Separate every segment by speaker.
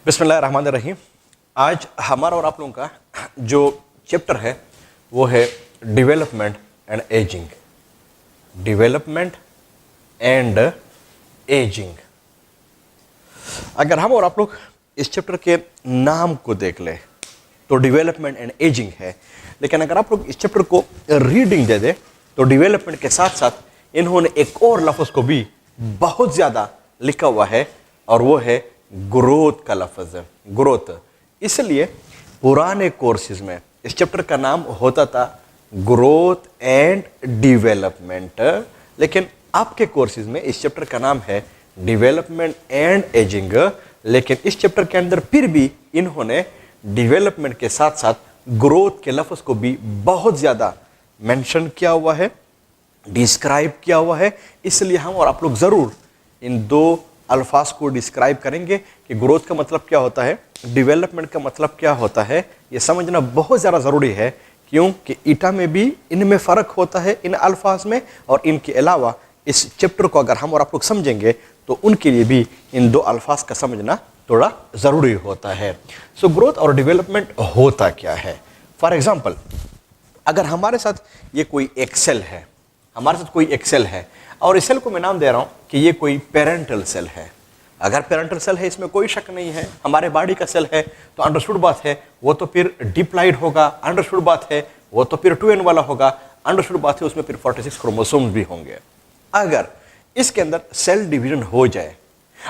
Speaker 1: बिस्मिल्लाहिर्रहमानिर्रहीम। आज हमारा और आप लोगों का जो चैप्टर है वो है development and ageing. Development and ageing. अगर हम और आप लोग इस चैप्टर के नाम को देख ले तो डेवलपमेंट एंड एजिंग है, लेकिन अगर आप लोग इस चैप्टर को रीडिंग दे दे तो डेवलपमेंट के साथ साथ इन्होंने एक और लफ्ज़ को भी बहुत ज़्यादा लिखा हुआ है और वो है ग्रोथ का लफ्ज़ है, ग्रोथ। इसलिए पुराने कोर्सेज में इस चैप्टर का नाम होता था ग्रोथ एंड डेवलपमेंट, लेकिन आपके कोर्सेज में इस चैप्टर का नाम है डेवलपमेंट एंड एजिंग। लेकिन इस चैप्टर के अंदर फिर भी इन्होंने डेवलपमेंट के साथ साथ ग्रोथ के लफ्ज़ को भी बहुत ज़्यादा मेंशन किया हुआ है, डिस्क्राइब किया हुआ है। इसलिए हम और आप लोग ज़रूर इन दो अल्फाज को डिस्क्राइब करेंगे कि ग्रोथ का मतलब क्या होता है, डेवलपमेंट का मतलब क्या होता है। ये समझना बहुत ज़्यादा ज़रूरी है, क्योंकि ईटा में भी इनमें फ़र्क होता है इन अल्फाज में, और इनके अलावा इस चैप्टर को अगर हम और आप लोग समझेंगे तो उनके लिए भी इन दो अल्फाज का समझना थोड़ा ज़रूरी होता है। सो ग्रोथ और डेवलपमेंट होता क्या है। फॉर एग्ज़ाम्पल, अगर हमारे साथ ये कोई एक सेल है, हमारे साथ कोई एक सेल है और इस सेल को मैं नाम दे रहा हूं कि ये कोई पेरेंटल सेल है। अगर पेरेंटल सेल है इसमें कोई शक नहीं है, हमारे बॉडी का सेल है तो अंडरस्टूड बात है वो तो फिर डिप्लॉइड होगा, अंडरस्टूड बात है वो तो फिर 2n वाला होगा, अंडरस्टूड बात है उसमें फिर 46 क्रोमोसोम्स भी होंगे। अगर इसके अंदर सेल डिवीजन हो जाए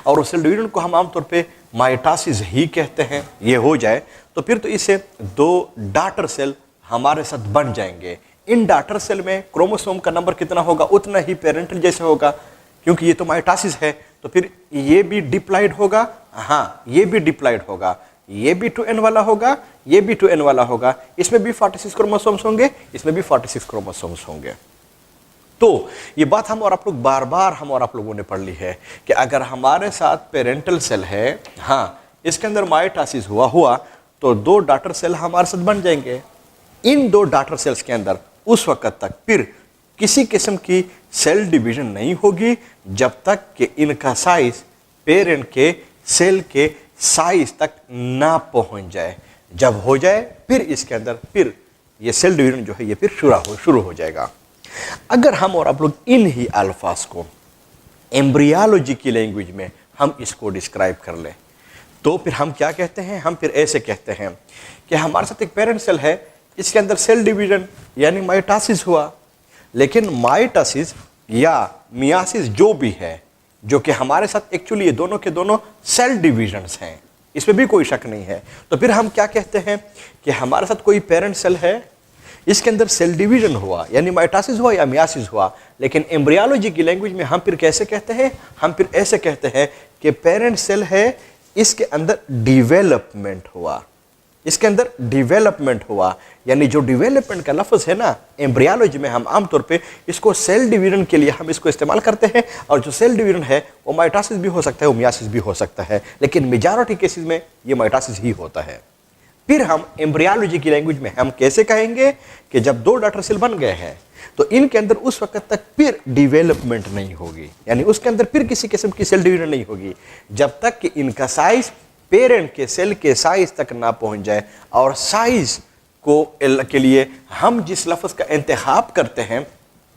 Speaker 1: और उस सेल डिवीजन को हम आमतौर पे माइटोसिस ही कहते हैं, ये हो जाए तो फिर तो इससे दो डॉटर सेल हमारे साथ बन जाएंगे। इन डॉटर सेल में क्रोमोसोम का नंबर कितना होगा उतना ही पेरेंटल जैसे होगा, क्योंकि ये तो माइटोसिस है तो फिर ये भी डिप्लॉइड होगा, हाँ ये भी डिप्लॉइड होगा, ये भी 2n वाला होगा, ये भी 2n वाला होगा, इसमें भी 46 क्रोमोसोम्स होंगे, इसमें भी 46 क्रोमोसोम्स होंगे। तो ये बात हम और आप लोग बार बार हम और आप लोगों ने पढ़ ली है कि अगर हमारे साथ पेरेंटल सेल है, हाँ इसके अंदर माइटोसिस हुआ तो दो डॉटर सेल हमारे साथ बन जाएंगे। इन दो डॉटर सेल्स के अंदर उस वक्त तक फिर किसी किस्म की सेल डिवीजन नहीं होगी जब तक कि इनका साइज पेरेंट के सेल के साइज तक ना पहुंच जाए। जब हो जाए फिर इसके अंदर फिर ये सेल डिवीजन जो है ये फिर शुरू हो जाएगा। अगर हम और आप लोग इन ही अल्फाज को एम्ब्रियोलॉजी की लैंग्वेज में हम इसको डिस्क्राइब कर लें तो फिर हम क्या कहते हैं, हम फिर ऐसे कहते हैं कि हमारे साथ एक पेरेंट सेल है, इसके अंदर सेल डिवीजन यानी माइटोसिस हुआ, लेकिन माइटोसिस या मियासिस जो भी है, जो कि हमारे साथ एक्चुअली ये दोनों के दोनों सेल डिवीजन्स हैं, इसमें भी कोई शक नहीं है। तो फिर हम क्या कहते हैं कि हमारे साथ कोई पेरेंट सेल है, इसके अंदर सेल डिवीजन हुआ यानी माइटोसिस हुआ या मियासिस हुआ, लेकिन एम्ब्रियोलॉजी की लैंग्वेज में हम फिर कैसे कहते हैं, हम फिर ऐसे कहते हैं कि पेरेंट सेल है, इसके अंदर डेवलपमेंट हुआ, इसके अंदर डेवलपमेंट हुआ। यानी जो डेवलपमेंट का लफ्ज़ है ना एम्ब्रियोलॉजी में हम आमतौर पे इसको सेल डिवीजन के लिए हम इसको इस्तेमाल करते हैं, और जो सेल डिवीजन है वो माइटोसिस भी हो सकता है, वो मियासिस भी हो सकता है, लेकिन मेजॉरिटी केसेस में ये माइटोसिस ही होता है। फिर हम एम्ब्रियोलॉजी की लैंग्वेज में हम कैसे कहेंगे कि जब दो डॉटर सेल बन गए हैं तो इनके अंदर उस वक्त तक फिर डेवलपमेंट नहीं होगी, यानी उसके अंदर फिर किसी किस्म की सेल डिवीजन नहीं होगी जब तक कि इनका साइज पेरेंट के सेल के साइज तक ना पहुंच जाए। और साइज को के लिए हम जिस लफ्ज़ का इंतखाब करते हैं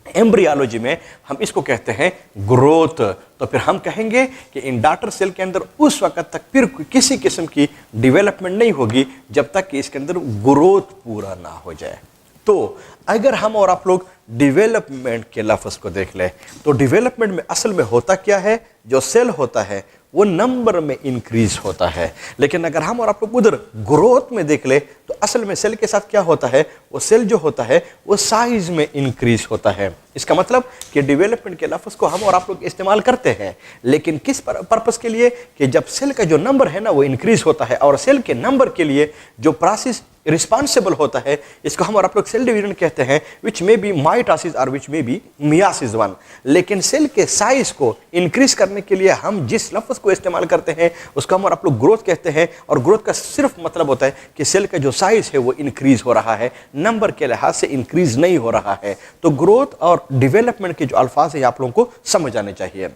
Speaker 1: एम्ब्रियोलॉजी में हम इसको कहते हैं ग्रोथ। तो फिर हम कहेंगे कि इन डॉटर सेल के अंदर उस वक्त तक फिर किसी किस्म की डेवलपमेंट नहीं होगी जब तक कि इसके अंदर ग्रोथ पूरा ना हो जाए। तो अगर हम और आप लोग डेवलपमेंट के लफ्ज़ को देख लें तो डेवलपमेंट में असल में होता क्या है, जो सेल होता है वो नंबर में इंक्रीज होता है, लेकिन अगर हम और आप लोग उधर ग्रोथ में देख ले तो असल में सेल के साथ क्या होता है, वो सेल जो होता है वो साइज में इंक्रीज होता है। इसका मतलब कि डेवलपमेंट के लफ्ज़ को हम और आप लोग इस्तेमाल करते हैं, लेकिन किस पर्पस के लिए कि जब सेल का जो नंबर है ना वो इंक्रीज होता है, और सेल के नंबर के लिए जो प्रोसेस रिस्पॉन्सिबल होता है इसको हम और आप लोग सेल डिवीजन कहते हैं, विच में बी माइटोसिस और विच में बी मियासिस 1। लेकिन सेल के साइज को इंक्रीज करने के लिए हम जिस लफ्ज़ को इस्तेमाल करते हैं उसको हम और आप लोग ग्रोथ कहते हैं, और ग्रोथ का सिर्फ मतलब होता है कि सेल का जो साइज है वो इंक्रीज हो रहा है, नंबर के लिहाज से इंक्रीज नहीं हो रहा है। तो ग्रोथ और डेवलपमेंट के जो अल्फाज है आप लोगों को समझ आने चाहिए।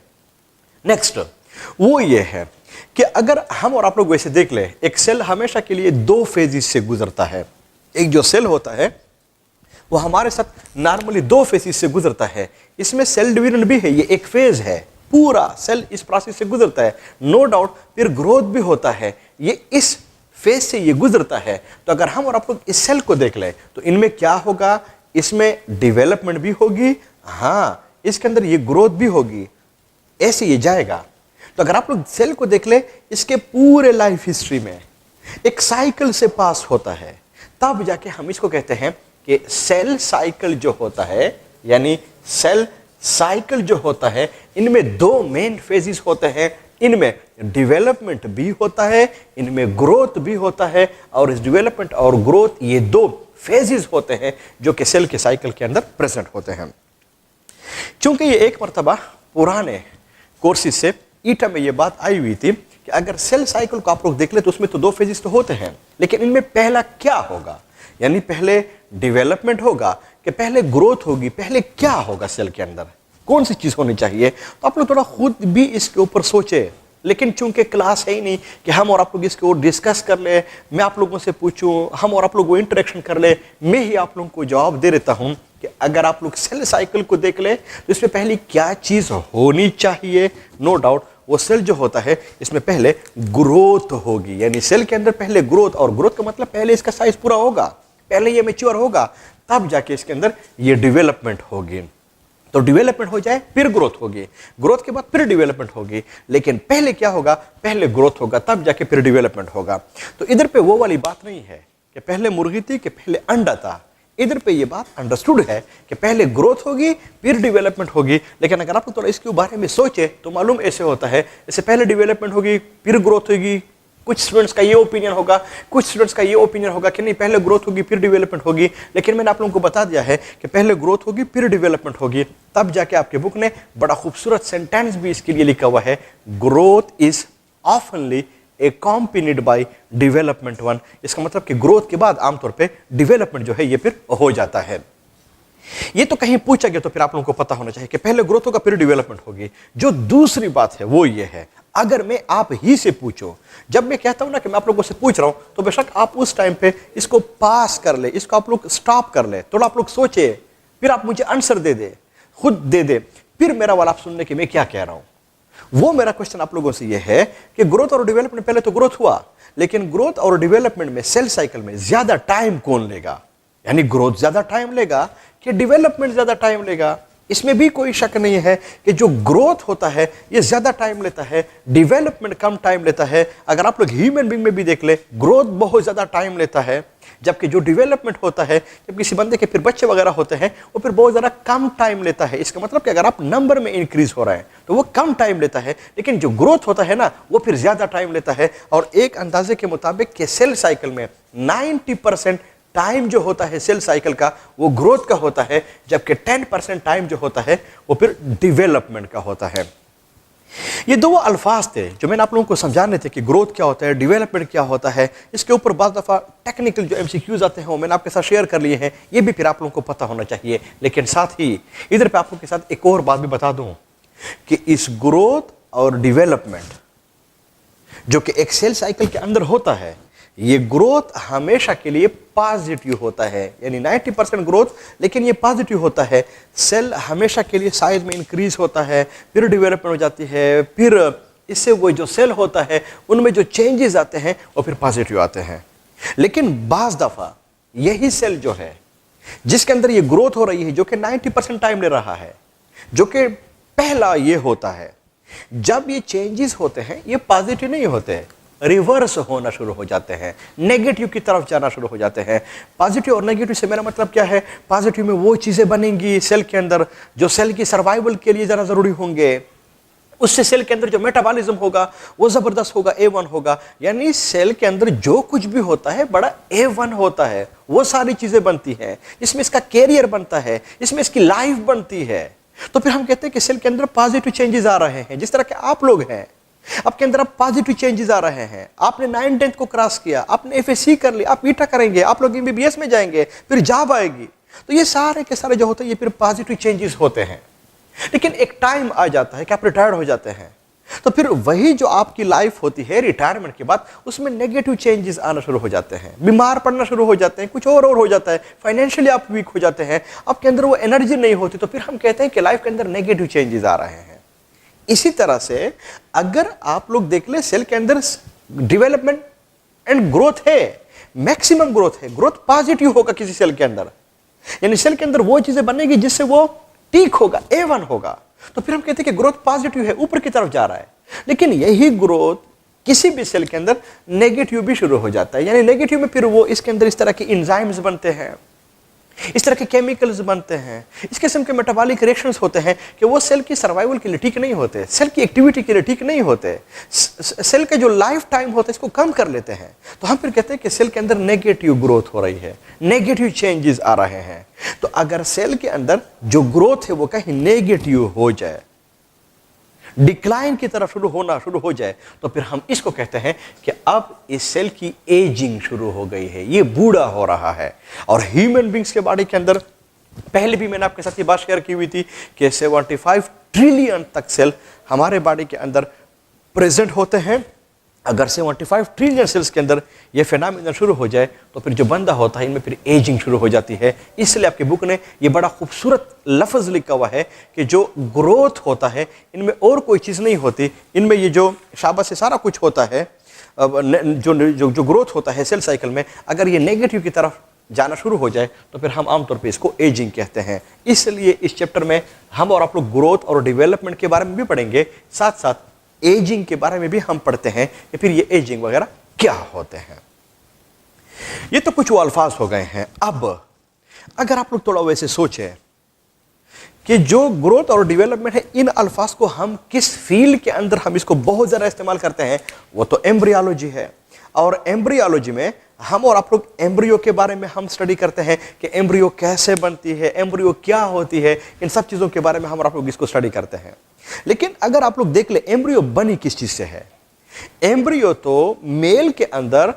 Speaker 1: नेक्स्ट वो ये है कि अगर हम और आप लोग वैसे देख ले, एक सेल हमेशा के लिए दो फेजेस से गुजरता है। एक जो सेल होता है वो हमारे साथ नॉर्मली दो फेजेस से गुजरता है। इसमें सेल डिवीजन भी है, ये एक फेज है, पूरा सेल इस प्रोसेस से गुजरता है, नो डाउट। फिर ग्रोथ भी होता है, ये इस फेज से ये गुजरता है। तो अगर हम और आप लोग इस सेल को देख लें तो इनमें क्या होगा, इसमें डेवलपमेंट भी होगी, हाँ इसके अंदर ये ग्रोथ भी होगी, ऐसे ये जाएगा। तो अगर आप लोग सेल को देख ले, इसके पूरे लाइफ हिस्ट्री में एक साइकिल से पास होता है, तब जाके हम इसको कहते हैं कि सेल साइकिल जो होता है, यानी सेल साइकिल जो होता है, इनमें दो मेन फेजेस होते हैं। इनमें डेवलपमेंट भी होता है, इनमें ग्रोथ भी होता है, और इस डेवलपमेंट और ग्रोथ ये दो फेजेस होते हैं जो कि सेल के साइकिल के अंदर प्रेजेंट होते हैं। चूंकि ये एक मरतबा पुराने कोर्सेज से ईटा में ये बात आई हुई थी कि अगर सेल साइकिल को आप लोग देख ले तो उसमें तो दो फेजेस तो होते हैं, लेकिन इनमें पहला क्या होगा, यानी पहले डेवलपमेंट होगा कि पहले ग्रोथ होगी, पहले क्या होगा सेल के अंदर, कौन सी चीज होनी चाहिए। तो आप लोग थोड़ा खुद भी इसके ऊपर सोचे। लेकिन चूंकि क्लास है ही नहीं कि हम और आप लोग इसके ऊपर डिस्कस कर ले, मैं आप लोगों से पूछूं, हम और आप लोग वो इंटरेक्शन कर ले, मैं ही आप लोगों को जवाब दे देता हूं कि अगर आप लोग सेल साइकिल को देख ले तो इसमें पहली क्या चीज होनी चाहिए। नो डाउट वो सेल जो होता है इसमें पहले ग्रोथ होगी, यानी सेल के अंदर पहले ग्रोथ, और ग्रोथ का मतलब पहले इसका साइज पूरा होगा, पहले ये मैच्योर होगा, तब जाके इसके अंदर ये डेवलपमेंट होगी। तो डेवलपमेंट हो जाए फिर ग्रोथ होगी, ग्रोथ के बाद फिर डेवलपमेंट होगी, लेकिन पहले क्या होगा, पहले ग्रोथ होगा तब जाके फिर डेवलपमेंट होगा। तो इधर पे वो वाली बात नहीं है कि पहले मुर्गी थी कि पहले अंडा था, इधर पे ये बात अंडरस्टूड है कि पहले ग्रोथ होगी फिर डेवलपमेंट होगी। लेकिन अगर आप थोड़ा इसके बारे में सोचे तो मालूम ऐसे होता है, इससे पहले डेवलपमेंट होगी फिर ग्रोथ होगी। कुछ स्टूडेंट्स का ये ओपिनियन होगा, कुछ स्टूडेंट्स का ये ओपिनियन होगा कि नहीं पहले ग्रोथ होगी फिर डेवलपमेंट होगी। लेकिन मैंने आप लोगों को बता दिया है कि पहले ग्रोथ होगी फिर डेवलपमेंट होगी, तब जाके आपके बुक ने बड़ा खूबसूरत सेंटेंस भी इसके लिए लिखा हुआ है, growth is ऑफनली accompanied by development one। इसका मतलब कि ग्रोथ के बाद आमतौर पे डेवलपमेंट जो है ये फिर हो जाता है। ये तो कहीं पूछा गया तो फिर आप लोगों को पता होना चाहिए कि पहले ग्रोथ होगा फिर डेवलपमेंट होगी। जो दूसरी बात है वो ये है, अगर मैं आप ही से पूछो, जब मैं कहता हूं ना कि मैं आप लोगों से पूछ रहा हूं, तो बेशक आप उस टाइम पे इसको पास कर ले, इसको आप लोग स्टॉप कर ले, थोड़ा आप लोग सोचे, फिर आप मुझे आंसर दे दे, खुद दे दे, फिर मेरा वाला आप सुनने कि मैं क्या कह रहा हूं। वो मेरा क्वेश्चन आप लोगों से ये है कि ग्रोथ और डेवलपमेंट, पहले तो ग्रोथ हुआ, लेकिन ग्रोथ और डेवलपमेंट में सेल साइकिल में ज्यादा टाइम कौन लेगा, यानी ग्रोथ ज्यादा टाइम लेगा कि डेवलपमेंट ज्यादा टाइम लेगा। इसमें भी कोई शक नहीं है कि जो ग्रोथ होता है ये ज्यादा टाइम लेता है, डेवलपमेंट कम टाइम लेता है। अगर आप लोग ह्यूमन बीइंग में भी देख ले, ग्रोथ बहुत ज्यादा टाइम लेता है, जबकि जो डेवलपमेंट होता है, जब किसी बंदे के फिर बच्चे वगैरह होते हैं, वो फिर बहुत ज़्यादा कम टाइम लेता है। इसका मतलब कि अगर आप नंबर में इंक्रीज हो रहा है तो वो कम टाइम लेता है, लेकिन जो ग्रोथ होता है ना वो फिर ज़्यादा टाइम लेता है। और एक अंदाजे के मुताबिक कि सेल साइकिल में 90% टाइम जो होता है सेल साइकिल का वो ग्रोथ का होता है, जबकि 10% टाइम जो होता है वो फिर डेवलपमेंट का होता है। ये दो अल्फाज थे जो मैंने आप लोगों को समझाने थे कि ग्रोथ क्या होता है, डेवलपमेंट क्या होता है। इसके ऊपर बाज़ दफ़ा टेक्निकल जो MCQs आते हैं वो मैंने आपके साथ शेयर कर लिए हैं, ये भी फिर आप लोगों को पता होना चाहिए। लेकिन साथ ही इधर पे आप लोगों के साथ एक और बात भी बता दूं कि इस ग्रोथ और डेवलपमेंट जो कि एक सेल साइकिल के अंदर होता है, ये ग्रोथ हमेशा के लिए पॉजिटिव होता है, यानी 90% ग्रोथ, लेकिन ये पॉजिटिव होता है। सेल हमेशा के लिए साइज में इंक्रीज होता है, फिर डेवलपमेंट हो जाती है, फिर इससे वो जो सेल होता है उनमें जो चेंजेस आते हैं वो फिर पॉजिटिव आते हैं। लेकिन बाज़ दफ़ा यही सेल जो है जिसके अंदर ये ग्रोथ हो रही है, जो कि 90% टाइम ले रहा है, जो कि पहला ये होता है, जब ये चेंजेस होते हैं ये पॉजिटिव नहीं होते हैं, रिवर्स होना शुरू हो जाते हैं, नेगेटिव की तरफ जाना शुरू हो जाते हैं। पॉजिटिव और नेगेटिव से मेरा मतलब क्या है, पॉजिटिव में वो चीज़ें बनेंगी सेल के अंदर जो सेल की सर्वाइवल के लिए ज़रा ज़रूरी होंगे, उससे सेल के अंदर जो मेटाबॉलिज्म होगा वो ज़बरदस्त होगा, A1 होगा। यानी सेल के अंदर जो कुछ भी होता है बड़ा A1 होता है, वो सारी चीज़ें बनती हैं, इसमें इसका कैरियर बनता है, इसमें इसकी लाइफ बनती है। तो फिर हम कहते हैं कि सेल के अंदर पॉजिटिव चेंजेस आ रहे हैं। जिस तरह के आप लोग हैं, आपके अंदर अब पॉजिटिव चेंजेस आ रहे हैं, आपने 9th-10th को क्रॉस किया, आपने FSC कर लिया, आप ईटा करेंगे, आप लोग MBBS में जाएंगे, फिर जॉब आएगी। तो ये सारे के सारे जो होते हैं ये फिर पॉजिटिव चेंजेस होते हैं। लेकिन एक टाइम आ जाता है कि आप रिटायर्ड हो जाते हैं, तो फिर वही जो आपकी लाइफ होती है रिटायरमेंट के बाद, उसमें नेगेटिव चेंजेस आना शुरू हो जाते हैं, बीमार पड़ना शुरू हो जाते हैं, कुछ और हो जाता है, फाइनेंशियली आप वीक हो जाते हैं, आपके अंदर वो एनर्जी नहीं होती, तो फिर हम कहते हैं कि लाइफ के अंदर नेगेटिव चेंजेस आ रहे हैं। इसी तरह से अगर आप लोग देख ले, सेल के अंदर डेवलपमेंट एंड ग्रोथ है, मैक्सिमम ग्रोथ है, ग्रोथ पॉजिटिव होगा किसी सेल के अंदर, यानी सेल के अंदर वो चीजें बनेगी जिससे वो ठीक होगा, A1 होगा, तो फिर हम कहते हैं कि ग्रोथ पॉजिटिव है, ऊपर की तरफ जा रहा है। लेकिन यही ग्रोथ किसी भी सेल के अंदर नेगेटिव भी शुरू हो जाता है, यानी नेगेटिव में फिर वो इसके अंदर इस तरह के एंजाइम्स बनते हैं, इस तरह के केमिकल्स बनते हैं, इस किस्म के मेटाबॉलिक रिएक्शंस होते हैं कि वो सेल की सर्वाइवल के लिए ठीक नहीं होते, सेल की एक्टिविटी के लिए ठीक नहीं होते, सेल के जो लाइफ टाइम होता है इसको कम कर लेते हैं। तो हम फिर कहते हैं कि सेल के अंदर नेगेटिव ग्रोथ हो रही है, नेगेटिव चेंजेस आ रहे हैं। तो अगर सेल के अंदर जो ग्रोथ है वो कहीं नेगेटिव हो जाए, डिक्लाइन की तरफ होना शुरू हो जाए, तो फिर हम इसको कहते हैं कि अब इस सेल की एजिंग शुरू हो गई है, ये बूढ़ा हो रहा है। और ह्यूमन बींग्स के बॉडी के अंदर पहले भी मैंने आपके साथ ये बात शेयर की हुई थी कि 75 ट्रिलियन तक सेल हमारे बॉडी के अंदर प्रेजेंट होते हैं। अगर 75 ट्रिलियन सेल्स के अंदर ये फिनोमेनन शुरू हो जाए, तो फिर जो बंदा होता है इनमें फिर एजिंग शुरू हो जाती है। इसलिए आपकी बुक ने ये बड़ा खूबसूरत लफ्ज़ लिखा हुआ है कि जो ग्रोथ होता है इनमें और कोई चीज़ नहीं होती, इनमें ये जो शाबाश से सारा कुछ होता है, जो ग्रोथ होता है सेल साइकिल में, अगर ये नेगेटिव की तरफ जाना शुरू हो जाए तो फिर हम आमतौर पे इसको एजिंग कहते हैं। इसलिए इस चैप्टर में हम और आप लोग ग्रोथ और डेवलपमेंट के बारे में भी पढ़ेंगे, साथ साथ एजिंग के बारे में भी हम पढ़ते हैं कि फिर ये एजिंग वगैरह क्या होते हैं। ये तो कुछ वो अल्फाज हो गए हैं। अब अगर आप लोग थोड़ा वैसे सोचें कि जो ग्रोथ और डेवलपमेंट है, इन अल्फाज को हम किस फील्ड के अंदर हम इसको बहुत ज़्यादा इस्तेमाल करते हैं, वो तो एम्ब्रियोलॉजी है। और एम्ब्रियोलॉजी में हम और आप लोग एम्ब्रियो के बारे में हम स्टडी करते हैं कि एम्ब्रियो कैसे बनती है, एम्ब्रियो क्या होती है, इन सब चीज़ों के बारे में हम और आप लोग इसको स्टडी करते हैं। लेकिन अगर आप लोग देख ले एम्ब्रियो बनी किस चीज़ से है, एम्ब्रियो तो मेल के अंदर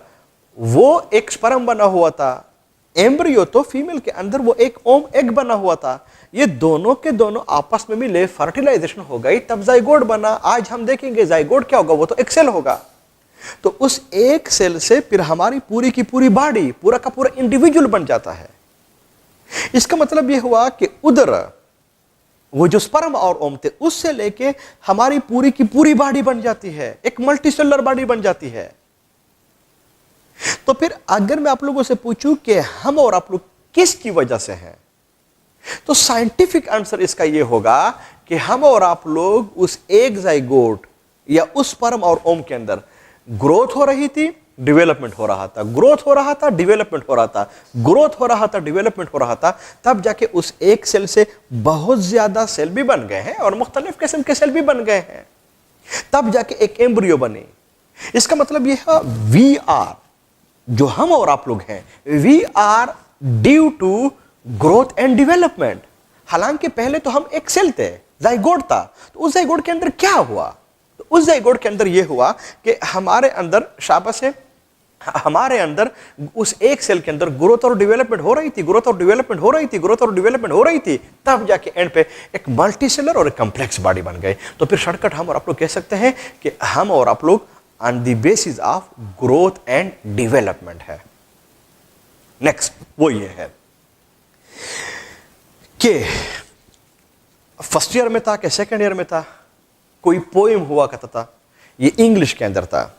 Speaker 1: वो एक स्पर्म बना हुआ था, एम्ब्रियो तो फीमेल के अंदर वो एक ओम एग बना हुआ था। ये दोनों के दोनों आपस में मिले, फर्टिलाइजेशन हो गई, तब जाइगोट बना। आज हम देखेंगे जाइगोट क्या होगा, वो तो एक सेल होगा। तो उस एक सेल से फिर हमारी पूरी की पूरी बॉडी, पूरा का पूरा इंडिविजुअल बन जाता है। इसका मतलब यह हुआ कि उधर वो जो स्पर्म और ओम थे, उससे लेके हमारी पूरी की पूरी बॉडी बन जाती है, एक मल्टीसेलुलर बॉडी बन जाती है। तो फिर अगर मैं आप लोगों से पूछूं कि हम और आप लोग किस की वजह से हैं, तो साइंटिफिक आंसर इसका यह होगा कि हम और आप लोग उस एक जाइगोट या उस स्पर्म और ओम के अंदर ग्रोथ हो रही थी, डेवलपमेंट हो रहा था, ग्रोथ हो रहा था, डेवलपमेंट हो रहा था, ग्रोथ हो रहा था, डेवलपमेंट हो रहा था। तब जाके उस एक सेल से बहुत ज्यादा सेल भी बन गए हैं और मुख्तलिफ किस्म के सेल भी बन गए हैं, तब जाके एक एम्ब्रियो बने। इसका मतलब यह है वी आर, जो हम और आप लोग हैं, we are due to growth and development. हालांकि पहले तो हम एक सेल थे, जाइगोट था। तो उस जाइगोट के अंदर क्या हुआ, तो उस जाइगोट के अंदर यह हुआ कि हमारे अंदर शाबाश है, हमारे अंदर उस एक सेल के अंदर ग्रोथ और डेवलपमेंट हो रही थी, ग्रोथ और डेवलपमेंट हो रही थी, ग्रोथ और डेवलपमेंट हो रही थी। तब जाके एंड पे एक मल्टीसेलर और एक कॉम्प्लेक्स बॉडी बन गए। तो फिर शॉर्टकट हम और आप लोग कह सकते हैं कि हम और आप लोग on the basis of growth and development है। नेक्स्ट वो ये है कि फर्स्ट ईयर में था कि सेकेंड ईयर में था, कोई पोएम हुआ करता था, ये इंग्लिश के अंदर था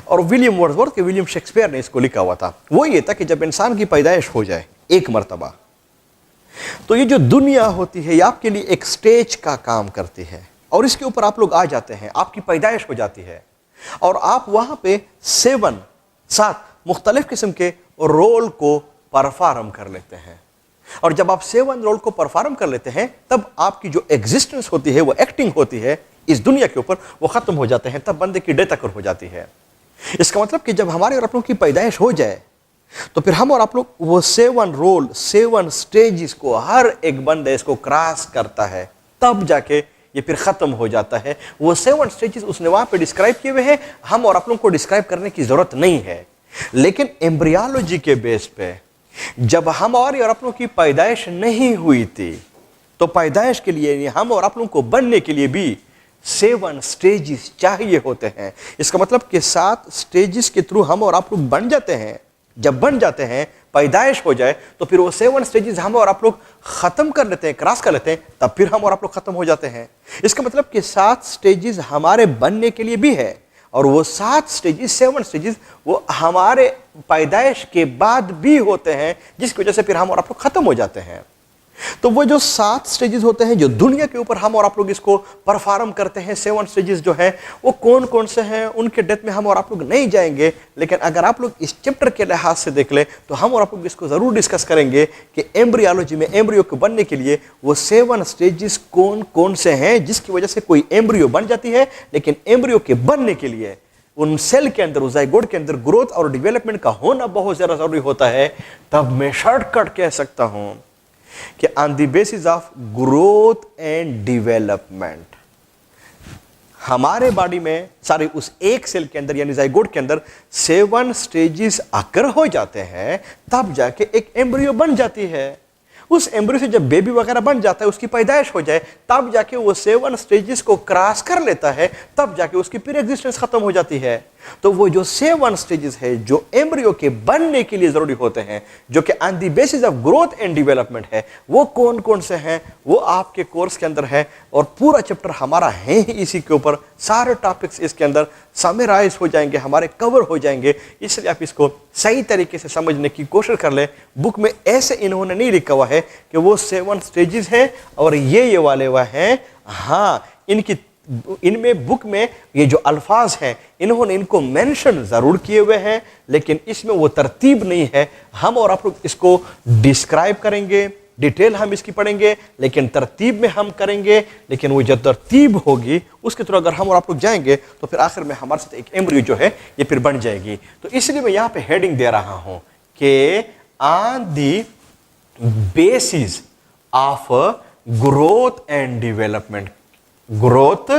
Speaker 1: और विलियम वर्ड्सवर्थ के विलियम शेक्सपियर ने इसको लिखा हुआ था। वो ये था कि जब इंसान की पैदाइश हो जाए एक मर्तबा, तो ये जो दुनिया होती है ये आपके लिए एक स्टेज का काम करती है और इसके ऊपर आप लोग आ जाते हैं, आपकी पैदाइश हो जाती है और आप वहां पे 7 मुख्तलिफ किस्म के रोल को परफॉर्म कर लेते हैं। और जब आप 7 रोल को परफॉर्म कर लेते हैं, तब आपकी जो एग्जिस्टेंस होती है, वो एक्टिंग होती है इस दुनिया के ऊपर, वो खत्म हो जाते हैं, तब बंदे की डेथ अकर हो जाती है। इसका मतलब कि जब हमारे और आप लोग की पैदाइश हो जाए, तो फिर हम और आप लोग वो 7 रोल, 7 स्टेजेस को हर एक बंदे इसको क्रॉस करता है, तब जाके ये फिर खत्म हो जाता है। वो 7 स्टेजेस उसने वहां पे डिस्क्राइब किए हुए हैं, हम और आप लोग को डिस्क्राइब करने की जरूरत नहीं है। लेकिन एम्ब्रियोलॉजी के बेस पे जब हमारी और आप लोग की पैदाइश नहीं हुई थी, तो पैदाइश के लिए हम और आप लोगों को बनने के लिए भी 7 स्टेजेस चाहिए होते हैं। इसका मतलब कि 7 स्टेजेस के थ्रू हम और आप लोग बन जाते हैं। जब बन जाते हैं, पैदाइश हो जाए, तो फिर वो 7 स्टेजेस हम और आप लोग खत्म कर लेते हैं, क्रॉस कर लेते हैं, तब फिर हम और आप लोग खत्म हो जाते हैं। इसका मतलब कि 7 स्टेजेस हमारे बनने के लिए भी है, और वो 7 स्टेजेस 7 स्टेजेस वो हमारे पैदाइश के बाद भी होते हैं, जिसकी वजह से फिर हम और आप लोग खत्म हो जाते हैं। तो वो जो 7 स्टेजेस होते हैं जो दुनिया के ऊपर हम और आप लोग इसको परफॉर्म करते हैं, 7 स्टेजेस जो हैं वो कौन कौन से हैं, उनके डेप्थ में हम और आप लोग नहीं जाएंगे। लेकिन अगर आप लोग इस चैप्टर के लिहाज से देख ले तो हम और आप लोग इसको जरूर डिस्कस करेंगे कि एम्ब्रियोलॉजी में एम्ब्रियो को बनने के लिए वो 7 स्टेजेस कौन कौन से हैं, जिसकी वजह से कोई एम्ब्रियो बन जाती है। लेकिन एम्ब्रियो के बनने के लिए उन सेल के अंदर, उस जाइगोट के अंदर ग्रोथ और डेवलपमेंट का होना बहुत ज्यादा जरूरी होता है। तब मैं शॉर्टकट कह सकता हूं कि on the basis of growth and development हमारे बॉडी में सारे उस एक सेल के अंदर यानी जाइगोट के अंदर 7 स्टेजेस अगर हो जाते हैं, तब जाके एक एम्ब्रियो बन जाती है। उस एम्ब्रियो से जब बेबी वगैरह बन जाता है, उसकी पैदाइश हो जाए, तब जाके वो 7 स्टेजेस को क्रॉस कर लेता है, तब जाके उसकी फिर एग्जिस्टेंस खत्म हो जाती है। तो वो जो 7 स्टेजेस है जो एम्ब्रियो के बनने के लिए जरूरी होते हैं, जो कि on the basis of growth and development है, वो कौन कौन से हैं वो आपके कोर्स के अंदर है। और पूरा चैप्टर हमारा है ही इसी के ऊपर, सारे टॉपिक्स इसके अंदर समराइज हो जाएंगे, हमारे कवर हो जाएंगे। इसलिए आप इसको सही तरीके से समझने की कोशिश कर ले। बुक में ऐसे इन्होंने नहीं लिखा हुआ है कि वो 7 स्टेजेस हैं और ये वाले वह हैं। हाँ, इनमें बुक में ये जो अल्फाज हैं इन्होंने इनको मेंशन जरूर किए हुए हैं, लेकिन इसमें वो तरतीब नहीं है। हम और आप लोग इसको डिस्क्राइब करेंगे, डिटेल हम इसकी पढ़ेंगे, लेकिन तरतीब में हम करेंगे। लेकिन वो जो तरतीब होगी उसके थ्रू अगर हम और आप लोग जाएंगे तो फिर आखिर में हमारे साथ एक एम्ब्रियो जो है ये फिर बन जाएगी। तो इसलिए मैं यहाँ पे हेडिंग दे रहा हूं कि on the basis of growth and development, growth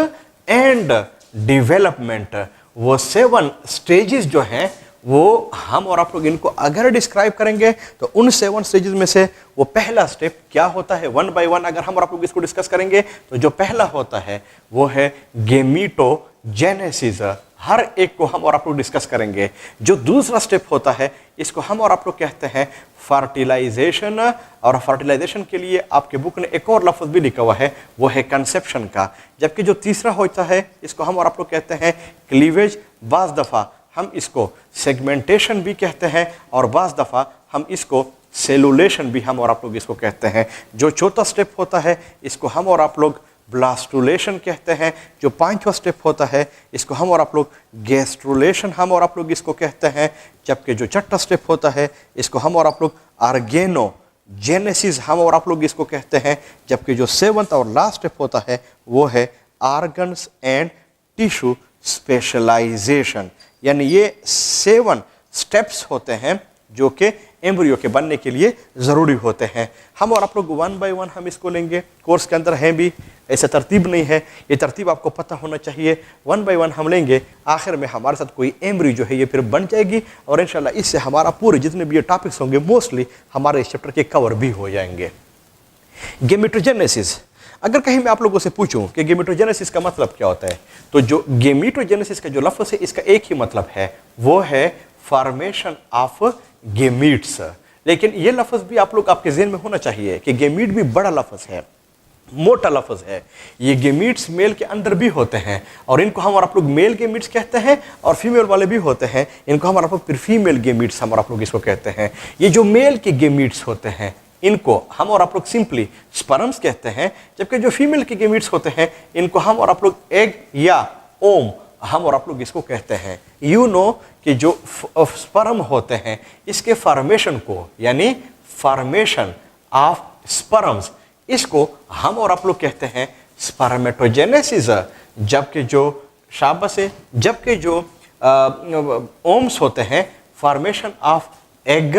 Speaker 1: and development, वो 7 स्टेजेस जो हैं वो हम और आप लोग इनको अगर डिस्क्राइब करेंगे तो उन 7 स्टेजेस में से वो पहला स्टेप क्या होता है, 1 बाय 1 अगर हम और आप लोग इसको डिस्कस करेंगे तो जो पहला होता है वो है गेमीटोजेनेसिस। हर एक को हम और आप लोग डिस्कस करेंगे। जो दूसरा स्टेप होता है इसको हम और आप लोग कहते हैं फर्टिलाइजेशन, और फर्टिलाइजेशन के लिए आपके बुक ने एक और लफ्ज भी लिखा हुआ है, वो है कंसेप्शन का। जबकि जो तीसरा होता है इसको हम और आप लोग कहते हैं क्लीवेज। बाज़ दफ़ा हम इसको सेगमेंटेशन भी कहते हैं और बाज़ दफ़ा हम इसको सेलुलेशन भी हम और आप लोग इसको कहते हैं। जो चौथा स्टेप होता है इसको हम और आप लोग ब्लास्टुलेशन कहते हैं। जो 5वां स्टेप होता है इसको हम और आप लोग गैस्ट्रुलेशन हम और आप लोग इसको कहते हैं। जबकि जो 6वां स्टेप होता है इसको हम और आप लोग ऑर्गेनोजेनेसिस हम और आप लोग इसको कहते हैं। जबकि जो 7वां और लास्ट स्टेप होता है वो है ऑर्गन्स एंड टिश्यू स्पेशलाइजेशन। यानी ये 7 स्टेप्स होते हैं जो कि एम्ब्रियो के बनने के लिए ज़रूरी होते हैं। हम और आप लोग 1 बाय 1 हम इसको लेंगे, कोर्स के अंदर हैं भी, ऐसा तरतीब नहीं है, ये तरतीब आपको पता होना चाहिए। 1 बाय 1 हम लेंगे, आखिर में हमारे साथ कोई एम्ब्रियो जो है ये फिर बन जाएगी और इंशाल्लाह इससे हमारा पूरे जितने भी ये टॉपिक्स होंगे मोस्टली हमारे इस चैप्टर के कवर भी हो जाएंगे। गेमेटोजेनेसिस, अगर कहीं मैं आप लोगों से पूछूं कि गेमेटोजेनेसिस का मतलब क्या होता है, तो जो गेमेटोजेनेसिस का जो लफ्ज़ है इसका एक ही मतलब है, वो है फॉर्मेशन ऑफ गेमीट्स। लेकिन ये लफ्ज़ भी आप लोग आपके ज़हन में होना चाहिए कि गेमीट भी बड़ा लफ्ज़ है, मोटा लफ्ज़ है। ये गेमीट्स मेल के अंदर भी होते हैं और इनको हम और आप लोग मेल गेमीट्स कहते हैं, और फीमेल वाले भी होते हैं, इनको हम और आप लोग फिर फीमेल गेमीट्स हम और आप लोग इसको कहते हैं। ये जो मेल के गेमीट्स होते हैं इनको हम और आप लोग सिंपली स्पर्म्स कहते हैं, जबकि जो फीमेल के गेमीट्स होते हैं इनको हम और आप लोग एग या ओम हम और आप लोग इसको कहते हैं। यू नो कि जो स्पर्म होते हैं इसके फॉर्मेशन को, यानी फॉर्मेशन ऑफ स्पर्म्स, इसको हम और आप लोग कहते हैं स्पर्मेटोजेनेसिस। जबकि जो शाबाश है, जबकि जो ओम्स होते हैं फॉर्मेशन ऑफ एग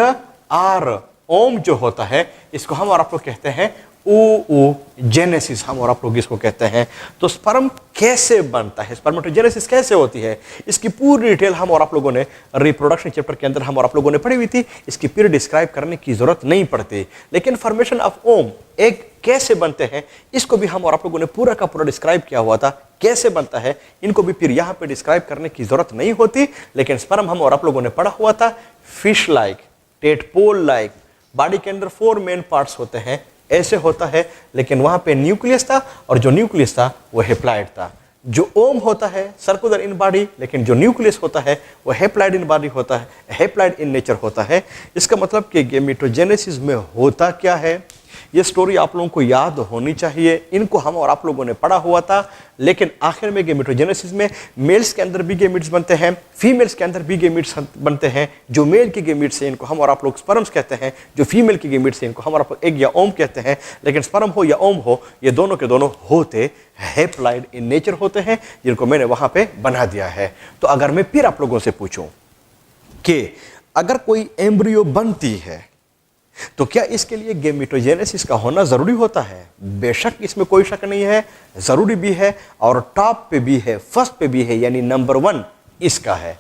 Speaker 1: आर ओम जो होता है इसको हम और आप लोग कहते हैं ooजेनेसिस हम और आप लोग इसको कहते हैं। तो स्पर्म कैसे बनता है, स्पर्मेटोजेनेसिस कैसे होती है, इसकी पूरी डिटेल हम और आप लोगों ने रिप्रोडक्शन चैप्टर के अंदर हम और आप लोगों ने पढ़ी हुई थी। इसकी पूरी डिस्क्राइब करने की जरूरत नहीं पड़ती, लेकिन फॉर्मेशन ऑफ ओम, एग कैसे बनते हैं, इसको भी हम और आप लोगों ने पूरा का पूरा डिस्क्राइब किया हुआ था, कैसे बनता है, इनको भी फिर यहाँ पे डिस्क्राइब करने की जरूरत नहीं होती। लेकिन स्पर्म हम और आप लोगों ने पढ़ा हुआ था, fish like, tadpole like, body के अंदर 4 मेन पार्ट्स होते हैं, ऐसे होता है। लेकिन वहां पे न्यूक्लियस था, और जो न्यूक्लियस था वो हेप्लाइड था। जो ओम होता है सर्कुलर इन बॉडी, लेकिन जो न्यूक्लियस होता है वो हेप्लाइड इन बॉडी होता है, हेप्लाइड इन नेचर होता है। इसका मतलब कि गेमेटोजेनेसिस में होता क्या है, ये स्टोरी आप लोगों को याद होनी चाहिए। इनको हम और आप लोगों ने पढ़ा हुआ था। लेकिन आखिर में गेमेटोजेनेसिस में मेल्स के अंदर भी गेमिट्स बनते हैं, फीमेल्स के अंदर भी गेमिट्स बनते हैं। जो मेल के गेमिट्स हैं इनको हम और आप लोग स्पर्म्स कहते हैं, जो फीमेल के गेमिट्स हैं इनको हम और आप लोग एग या ओम कहते हैं। लेकिन स्पर्म हो या ओम हो, ये दोनों के दोनों होते हेप्लाइड इन नेचर होते हैं, जिनको मैंने वहां पे बना दिया है। तो अगर मैं फिर आप लोगों से पूछूं कि अगर कोई एम्ब्रियो बनती है तो क्या इसके लिए गेमेटोजेनेसिस का होना जरूरी होता है? बेशक इसमें कोई शक नहीं है, जरूरी भी है, और टॉप पे भी है, फर्स्ट पे भी है, यानी नंबर 1 इसका है।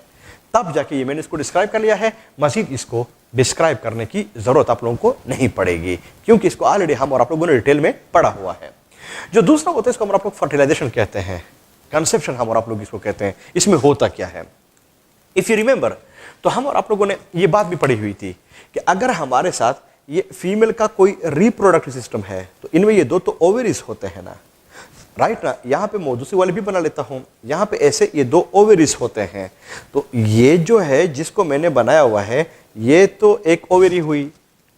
Speaker 1: तब जाके ये मैंने इसको डिस्क्राइब कर लिया है, मजीद इसको डिस्क्राइब करने की जरूरत आप लोगों को नहीं पड़ेगी, क्योंकि इसको ऑलरेडी हम और आप लोगों ने डिटेल में पढ़ा हुआ है। जो दूसरा होता है इसको हम आप लोग फर्टिलाइजेशन कहते हैं, कंसेप्शन हम और आप लोग इसको कहते हैं। इसमें होता क्या है, इफ यू रिमेंबर, तो हम और आप लोगों ने ये बात भी पढ़ी हुई थी कि अगर हमारे साथ ये फीमेल का कोई रिप्रोडक्टिव सिस्टम है तो इनमें ये 2 तो ओवेरीज होते हैं ना, राइट ना। यहाँ पे मैं दूसरी वाली भी बना लेता हूँ, यहाँ पे ऐसे ये 2 ओवेरीज होते हैं। तो ये जो है जिसको मैंने बनाया हुआ है, ये तो एक ओवेरी हुई।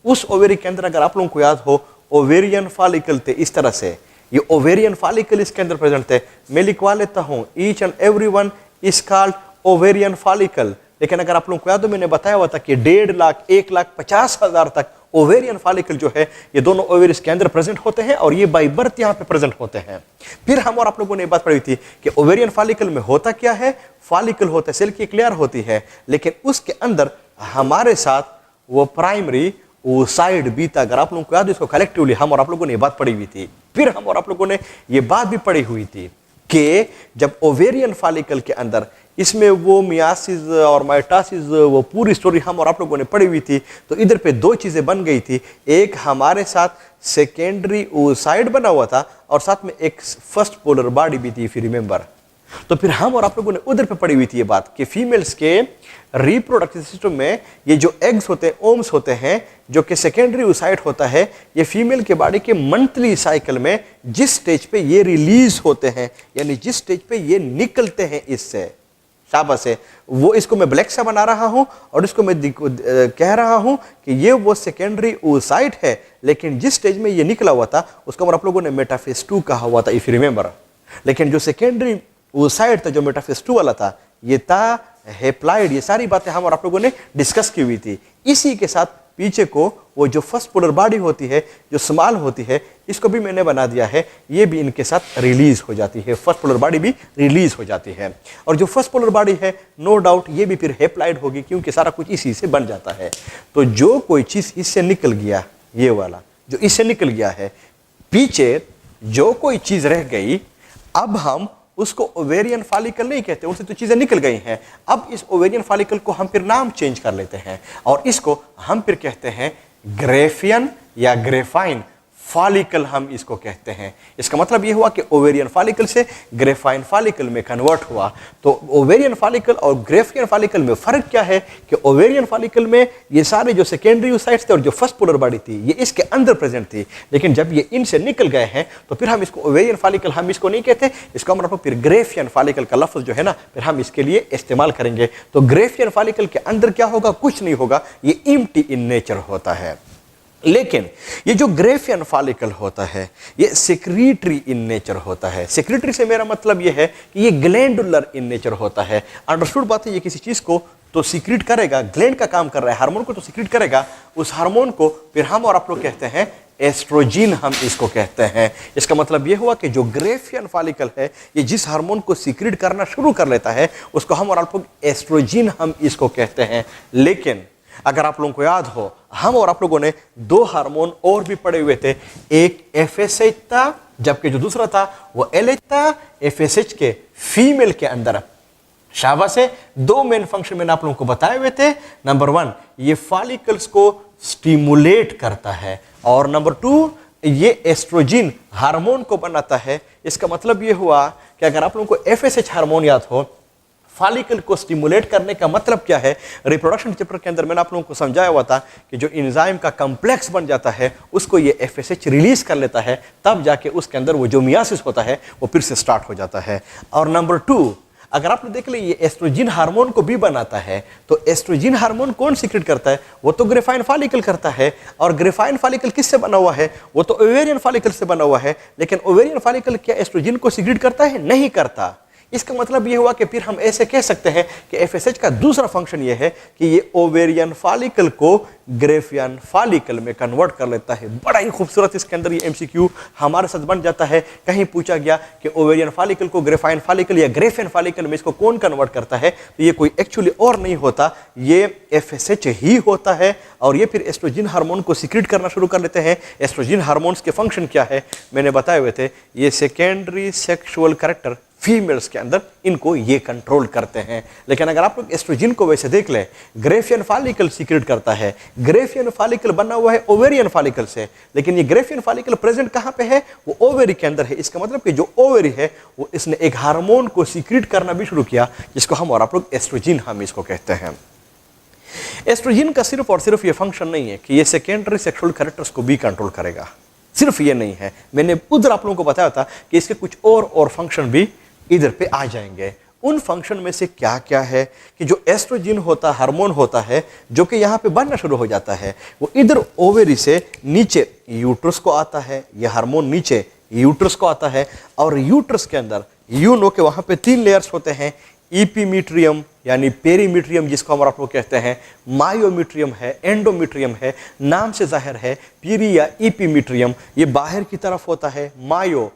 Speaker 1: उस ओवेरी के अंदर अगर आप लोगों को याद हो, ओवेरियन फॉलिकल थे इस तरह से, ये ओवेरियन फॉलिकल इसके अंदर प्रेजेंट थे। मैं लिखवा लेता हूँ, each and every one is called ovarian follicle. लेकिन अगर आप लोगों को याद हो, मैंने बताया हुआ था कि 1.5 लाख 1,50,000 तक ओवेरियन फॉलिकल जो है ये दोनों ओवेरीज के अंदर प्रेजेंट होते हैं, और ये बाय बर्थ यहाँ पे प्रेजेंट होते हैं। फिर हम और आप लोगों ने बात पढ़ी थी कि ओवेरियन फॉलिकल में होता क्या है, फॉलिकल होता है, सेल की एक लेयर होती है, लेकिन उसके अंदर हमारे साथ वो प्राइमरी oocyte बीता, अगर आप लोगों को याद हो, इसको कलेक्टिवली हम और आप लोगों ने ये बात पढ़ी हुई थी। फिर हम और आप लोगों ने ये बात भी पढ़ी हुई थी कि जब ओवेरियन फॉलिकल के अंदर इसमें वो मियासिस और माइटोसिस, वो पूरी स्टोरी हम और आप लोगों ने पढ़ी हुई थी। तो इधर पे 2 चीजें बन गई थी, एक हमारे साथ सेकेंडरी oocyte बना हुआ था, और साथ में एक फर्स्ट पोलर बॉडी भी थी, इफ यू रिमेंबर। तो फिर हम और आप लोगों ने उधर पे पढ़ी हुई थी ये बात कि फीमेल्स के रिप्रोडक्टिव सिस्टम में ये जो एग्स होते हैं, ओम्स होते हैं, जो कि सेकेंडरी oocyte होता है, ये फीमेल के बॉडी के मंथली साइकिल में जिस स्टेज पे ये रिलीज होते हैं, यानी जिस स्टेज पे ये निकलते हैं इससे, शाबाश है, वो इसको मैं ब्लैक सा बना रहा हूं और इसको मैं कह रहा हूं कि ये वो सेकेंडरी oocyte है। लेकिन जिस स्टेज में ये निकला हुआ था उसको आप लोगों ने मेटाफेज 2 कहा हुआ था, इफ यू रिमेंबर। लेकिन जो सेकेंडरी oocyte था, जो मेटाफेज 2 वाला था, ये था हेप्लाइड। ये सारी बातें हम और आप लोगों ने डिस्कस की हुई थी। इसी के साथ पीछे को वो जो फर्स्ट पोलर बॉडी होती है, जो स्मॉल होती है, इसको भी मैंने बना दिया है, ये भी इनके साथ रिलीज हो जाती है, फर्स्ट पोलर बॉडी भी रिलीज हो जाती है। और जो फर्स्ट पोलर बॉडी है, नो डाउट ये भी फिर हेप्लाइड होगी, क्योंकि सारा कुछ इसी से बन जाता है। तो जो कोई चीज इससे निकल गया, ये वाला जो इससे निकल गया है, पीछे जो कोई चीज रह गई, अब हम उसको ओवेरियन फॉलिकल नहीं कहते, उनसे तो चीजें निकल गई हैं। अब इस ओवेरियन फॉलिकल को हम फिर नाम चेंज कर लेते हैं, और इसको हम फिर कहते हैं ग्रेफियन या ग्रेफाइन फॉलिकल, हम इसको कहते हैं। इसका मतलब ये हुआ कि ओवेरियन फॉलिकल से ग्रेफाइन फॉलिकल में कन्वर्ट हुआ। तो ओवेरियन फॉलिकल और ग्रेफियन फॉलिकल में फर्क क्या है कि ओवेरियन फॉलिकल में ये सारे जो सेकेंडरी oocytes थे और जो फर्स्ट पोलर बॉडी थी, ये इसके अंदर प्रेजेंट थी। लेकिन जब ये इनसे निकल गए हैं तो फिर हम इसको ओवेरियन फॉलिकल हम इसको नहीं कहते, इसको हम फिर ग्रेफियन फॉलिकल का लफ्ज जो है ना, फिर हम इसके लिए इस्तेमाल करेंगे। तो ग्रेफियन फॉलिकल के अंदर क्या होगा, कुछ नहीं होगा, ये एम्प्टी इन नेचर होता है। लेकिन ये जो ग्रेफियन फॉलिकल होता है, ये सेक्रेटरी इन नेचर होता है। सेक्रेटरी से मेरा मतलब ये है कि ये ग्लैंडुलर इन नेचर होता है। अंडरस्टूड बात है, ये किसी चीज को तो सीक्रेट करेगा, ग्लैंड का काम कर रहा है, हार्मोन को तो सीक्रेट करेगा। उस हार्मोन को फिर हम और आप लोग कहते हैं एस्ट्रोजीन, हम इसको कहते हैं। इसका मतलब ये हुआ कि जो ग्रेफियन फॉलिकल है, ये जिस हार्मोन को सीक्रेट करना शुरू कर लेता है, उसको हम और आप लोग एस्ट्रोजीन, हम इसको कहते हैं। लेकिन अगर आप लोगों को याद हो, हम और आप लोगों ने 2 हार्मोन और भी पढ़े हुए थे, एक FSH था जबकि जो दूसरा था वो LH था FSH के फीमेल के अंदर। शाबाश है। दो मेन फंक्शन मैंने आप लोगों को बताए हुए थे। नंबर 1 ये फॉलिकल्स को स्टिमुलेट करता है, और नंबर 2 ये एस्ट्रोजन हार्मोन को बनाता है। इसका मतलब ये हुआ कि अगर आप लोगों को FSH हार्मोन याद हो, फॉलिकल को स्टिमुलेट करने का मतलब क्या है, रिप्रोडक्शन चैप्टर के अंदर मैंने आप लोगों को समझाया हुआ था कि जो एंजाइम का कॉम्प्लेक्स बन जाता है उसको ये FSH रिलीज कर लेता है, तब जाके उसके अंदर वो जो मियासिस होता है वो फिर से स्टार्ट हो जाता है। और नंबर 2 अगर आपने देख लिया ये एस्ट्रोजन हार्मोन को भी बनाता है, तो एस्ट्रोजन हार्मोन कौन सीक्रेट करता है, वो तो ग्रेफाइन फॉलिकल करता है। और ग्रेफाइन फॉलिकल किससे बना हुआ है, वो तो ओवेरियन फॉलिकल से बना हुआ है। लेकिन ओवेरियन फॉलिकल क्या एस्ट्रोजन को सीक्रेट करता है? नहीं करता। इसका मतलब ये हुआ कि फिर हम ऐसे कह सकते हैं कि FSH का दूसरा फंक्शन ये है कि ये ओवेरियन फॉलिकल को ग्रेफियन फॉलिकल में कन्वर्ट कर लेता है। बड़ा ही खूबसूरत इसके अंदर ये MCQ हमारे साथ बन जाता है। कहीं पूछा गया कि ओवेरियन फॉलिकल को ग्रेफाइन फॉलिकल या ग्रेफियन फॉलिकल में इसको कौन कन्वर्ट करता है, तो ये कोई एक्चुअली और नहीं होता, ये FSH ही होता है। और ये फिर एस्ट्रोजन हार्मोन को सीक्रेट करना शुरू कर लेते हैं। एस्ट्रोजन हार्मोन्स के फंक्शन क्या है मैंने बताए हुए थे, ये सेकेंडरी सेक्सुअल कैरेक्टर फीमेल्स के अंदर इनको ये कंट्रोल करते हैं। लेकिन अगर आप लोग एस्ट्रोजन को वैसे देख लें, ग्रेफियन फॉलिकल सीक्रेट करता है। ग्रेफियन फॉलिकल बना हुआ है ओवेरियन फॉलिकल से, लेकिन ये ग्रेफियन फॉलिकल प्रेजेंट कहां पे है, वो ओवेरी के अंदर है। इसका मतलब कि जो ओवेरी है वो इसने एक हार्मोन को सीक्रेट करना भी शुरू किया, जिसको हम और आप लोग एस्ट्रोजन हम इसको कहते हैं। एस्ट्रोजन का सिर्फ और सिर्फ ये फंक्शन नहीं है कि ये सेकेंडरी सेक्सुअल कैरेक्टर्स को भी कंट्रोल करेगा, सिर्फ ये नहीं है। मैंने उधर आप लोगों को बताया था कि इसके कुछ और फंक्शन भी इधर पे आ जाएंगे। उन फंक्शन में से क्या क्या है कि जो एस्ट्रोजन होता हार्मोन होता है जो कि यहाँ पे बनना शुरू हो जाता है, वो इधर ओवेरी से नीचे यूट्रस को आता है। यह हार्मोन नीचे यूट्रस को आता है, और यूट्रस के अंदर यू नो के वहाँ पे 3 लेयर्स होते हैं। इपीमीट्रियम यानी पेरीमीट्रियम जिसको हम आप लोग कहते हैं, मायोमीट्रियम है, एंडोमीट्रियम है। नाम से जाहिर है पीरी या इपीमीट्रियम ये बाहर की तरफ होता है, मायो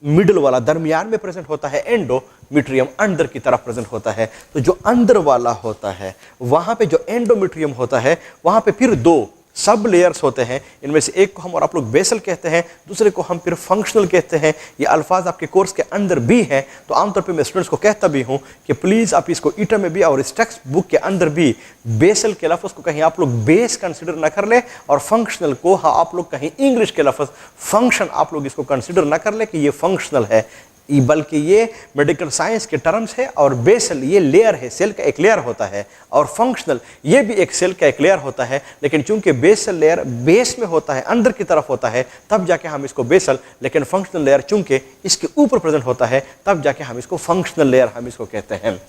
Speaker 1: मिडल वाला दरमियान में प्रेजेंट होता है, एंडोमीट्रियम अंदर की तरफ प्रेजेंट होता है। तो जो अंदर वाला होता है वहां पे जो एंडोमीट्रियम होता है वहां पे फिर 2 सब लेयर्स होते हैं। इनमें से एक को हम और आप लोग बेसल कहते हैं, दूसरे को हम फिर फंक्शनल कहते हैं। ये अल्फाज आपके कोर्स के अंदर भी हैं, तो आमतौर पे मैं स्टूडेंट्स को कहता भी हूं कि प्लीज़ आप इसको ईटर में भी और इस टेक्स्ट बुक के अंदर भी बेसल के लफ्ज़ को कहीं आप लोग बेस कंसिडर ना कर ले, और फंक्शनल को हाँ आप लोग कहीं इंग्लिश के लफ्ज़ फंक्शन आप लोग इसको कंसिडर ना कर ले कि ये फंक्शनल है, बल्कि ये मेडिकल साइंस के टर्म्स है। और बेसल ये लेयर है, सेल का एक लेयर होता है, और फंक्शनल ये भी एक सेल का एक लेयर होता है। लेकिन चूंकि बेसल लेयर बेस में होता है, अंदर की तरफ होता है, तब जाके हम इसको बेसल, लेकिन फंक्शनल लेयर चूंकि इसके ऊपर प्रेजेंट होता है, तब जाके हम इसको फंक्शनल लेयर हम इसको कहते हैं।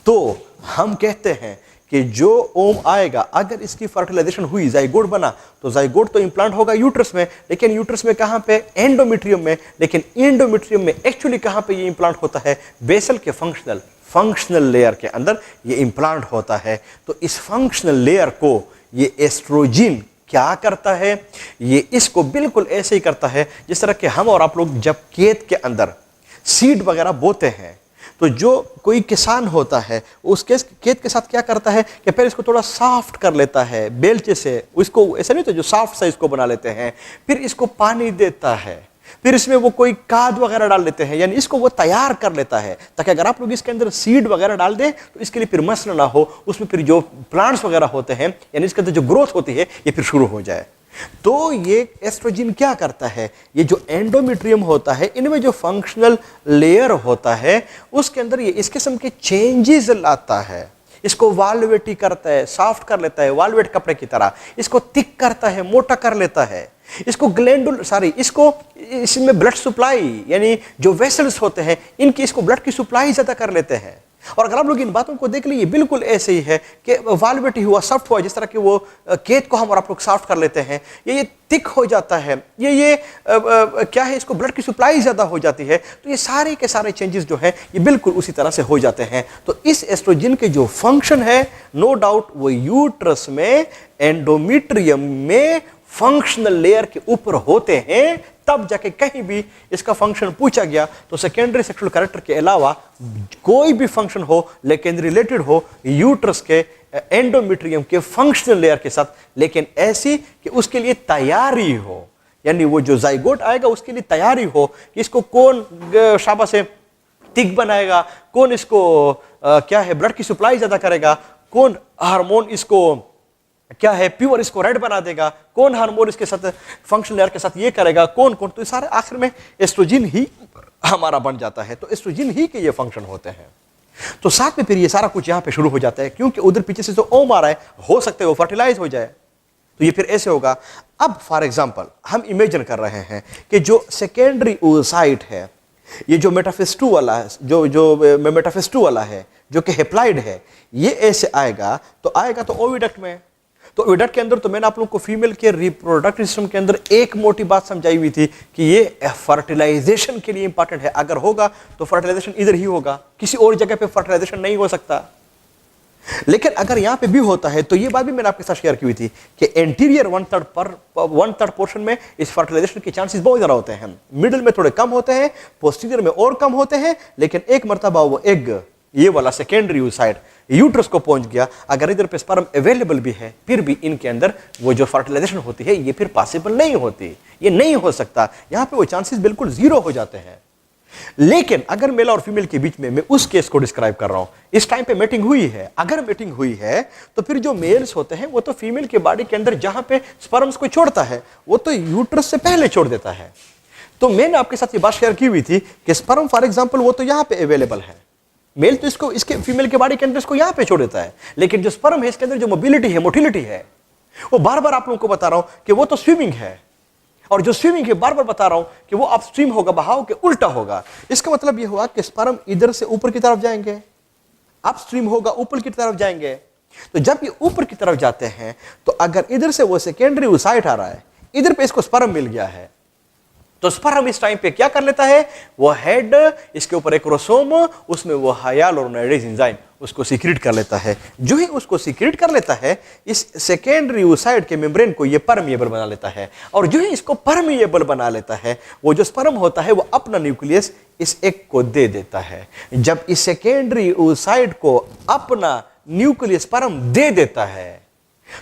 Speaker 1: तो हम कहते हैं कि जो ओम आएगा, अगर इसकी फर्टिलाइजेशन हुई, जाइगोट बना, तो जाइगोट तो इंप्लांट होगा यूट्रस में, लेकिन यूट्रस में कहाँ पे, एंडोमेट्रियम में। लेकिन एंडोमेट्रियम में एक्चुअली कहाँ पे ये इंप्लांट होता है, बेसल के फंक्शनल लेयर के अंदर ये इंप्लांट होता है। तो इस फंक्शनल लेयर को ये एस्ट्रोजन क्या करता है, ये इसको बिल्कुल ऐसे ही करता है जिस तरह के हम और आप लोग जब खेत के अंदर सीड वगैरह बोते हैं, तो जो कोई किसान होता है उसके खेत के साथ क्या करता है कि पहले इसको थोड़ा सॉफ्ट कर लेता है बेलचे से, इसको ऐसा नहीं तो जो सॉफ्ट सा इसको बना लेते हैं, फिर इसको पानी देता है, फिर इसमें वो कोई खाद वगैरह डाल देते हैं, यानी इसको वो तैयार कर लेता है ताकि अगर आप लोग इसके अंदर सीड वगैरह डाल दें तो इसके लिए फिर मसला ना हो, उसमें फिर जो प्लांट्स वगैरह होते हैं यानी इसके अंदर जो ग्रोथ होती है ये फिर शुरू हो जाए। तो ये एस्ट्रोजन क्या करता है, ये जो एंडोमेट्रियम होता है इनमें जो फंक्शनल लेयर होता है उसके अंदर ये इस किस्म के चेंजेस लाता है, इसको वाल्वेटी करता है, सॉफ्ट कर लेता है वाल्वेट कपड़े की तरह, इसको थिक करता है, मोटा कर लेता है, इसको इसको इसमें ब्लड सप्लाई यानी जो वेसल्स होते हैं इनकी इसको ब्लड की सप्लाई ज्यादा कर लेते हैं। और अगर आप लोग इन बातों को देख लीजिए बिल्कुल ऐसे ही है कि वाल्वेटी हुआ, सॉफ्ट हुआ, जिस तरह कि वो केत को हम और आप लोग सॉफ्ट कर लेते हैं, ये थिक हो जाता है, ये क्या है, इसको ब्लड की सप्लाई ज्यादा हो जाती है। तो ये सारे के सारे चेंजेस जो है ये बिल्कुल उसी तरह से हो जाते हैं। तो इस एस्ट्रोजन के जो फंक्शन है नो डाउट वो यूट्रस में एंडोमेट्रियम में फंक्शनल लेयर के ऊपर होते हैं, तब जाके कहीं भी इसका फंक्शन पूछा गया तो सेकेंडरी सेक्सुअल कैरेक्टर के अलावा कोई भी फंक्शन हो लेकिन रिलेटेड हो यूट्रस के एंडोमेट्रियम के फंक्शनल लेयर के साथ, लेकिन ऐसी कि उसके लिए तैयारी हो, यानी वो जो जाइगोट आएगा उसके लिए तैयारी हो कि इसको कौन शाबाश से थिक बनाएगा, कौन इसको क्या है ब्लड की सप्लाई ज्यादा करेगा, कौन हार्मोन इसको क्या है प्योर इसको रेड बना देगा, कौन हार्मोन इसके साथ फंक्शन लेयर के साथ ये करेगा, कौन कौन, तो सारे आखिर में एस्ट्रोजन ही हमारा बन जाता है। तो एस्ट्रोजन ही के ये फंक्शन होते हैं। तो साथ में फिर ये सारा कुछ यहाँ पे शुरू हो जाता है, क्योंकि उधर पीछे से जो ओम आ रहा है हो सकता है वो फर्टिलाइज हो जाए। तो ये फिर ऐसे होगा। अब फॉर एग्जांपल हम इमेजिन कर रहे हैं कि जो सेकेंडरी oocyte है, ये जो मेटाफेज-2 वाला है, जो मेटाफेज-2 वाला है जो कि हेप्लाइड है, ये ऐसे आएगा तो ओविडक्ट में। तो ओविडक्ट के अंदर तो मैंने आप लोगों को फीमेल के रिप्रोडक्टिव सिस्टम के अंदर एक मोटी बात समझाई हुई थी कि ये फर्टिलाइजेशन के लिए इंपॉर्टेंट है। अगर होगा तो फर्टिलाइजेशन इधर ही होगा, किसी और जगह पे फर्टिलाइजेशन नहीं हो सकता। लेकिन अगर यहां पे भी होता है तो ये बात भी मैंने आपके साथ शेयर की हुई थी कि एंटीरियर 1/3 पोर्शन में इस फर्टिलाइजेशन के चांसेस बहुत ज्यादा होते हैं, मिडिल में थोड़े कम होते हैं, पोस्टीरियर में और कम होते हैं। लेकिन एक मर्तबा वो एग ये वाला सेकेंडरी oocyte यूट्रस को पहुंच गया, अगर इधर पे स्पर्म अवेलेबल भी है, फिर भी इनके अंदर वो जो फर्टिलाइजेशन होती है ये फिर पॉसिबल नहीं होती, ये नहीं हो सकता। यहां पे वो चांसेस बिल्कुल जीरो हो जाते हैं। लेकिन अगर मेल और फीमेल के बीच में मैं उस केस को डिस्क्राइब कर रहा हूं, इस टाइम पे मीटिंग हुई है, अगर मीटिंग हुई है तो फिर जो मेल्स होते हैं वो तो फीमेल के बॉडी के अंदर जहां पे स्पर्म्स को छोड़ता है वो तो यूट्रस से पहले छोड़ देता है। तो मैंने आपके साथ ये बात शेयर की हुई थी कि स्पर्म फॉर एग्जांपल वो तो यहां पे अवेलेबल है, मेल तो इसको इसके फीमेल के बॉडी के अंदर इसको यहां पे छोड़ देता है। लेकिन जो स्पर्म है इसके अंदर जो मोबिलिटी है, मोटिलिटी है, वो बार बार आप लोगों को बता रहा हूं कि वो तो स्विमिंग है, और जो स्विमिंग है बार बार बता रहा हूं कि वो अपस्ट्रीम होगा, बहाव के उल्टा होगा। इसका मतलब ये हुआ कि स्पर्म इधर से ऊपर की तरफ जाएंगे, अपस्ट्रीम होगा, ऊपर की तरफ जाएंगे। तो जब ये ऊपर की तरफ जाते हैं तो अगर इधर से वो सेकेंडरी oocyte आ रहा है, इधर पे इसको स्पर्म मिल गया है, तो स्पर्म इस टाइम पे क्या कर लेता है, वो हेड इसके ऊपर एक क्रोमोसोम, उसमें वो हायालुरोनिडेज एंजाइम उसको सीक्रेट कर लेता है। जो ही उसको सीक्रेट कर लेता है, इस सेकेंडरी oocyte के मेम्ब्रेन को ये परमिएबल बना लेता है, और जो ही इसको परमिएबल बना लेता है, वो जो स्पर्म होता है वो अपना न्यूक्लियस इस एग को दे देता है। जब इस सेकेंडरी oocyte को अपना न्यूक्लियस स्पर्म दे देता है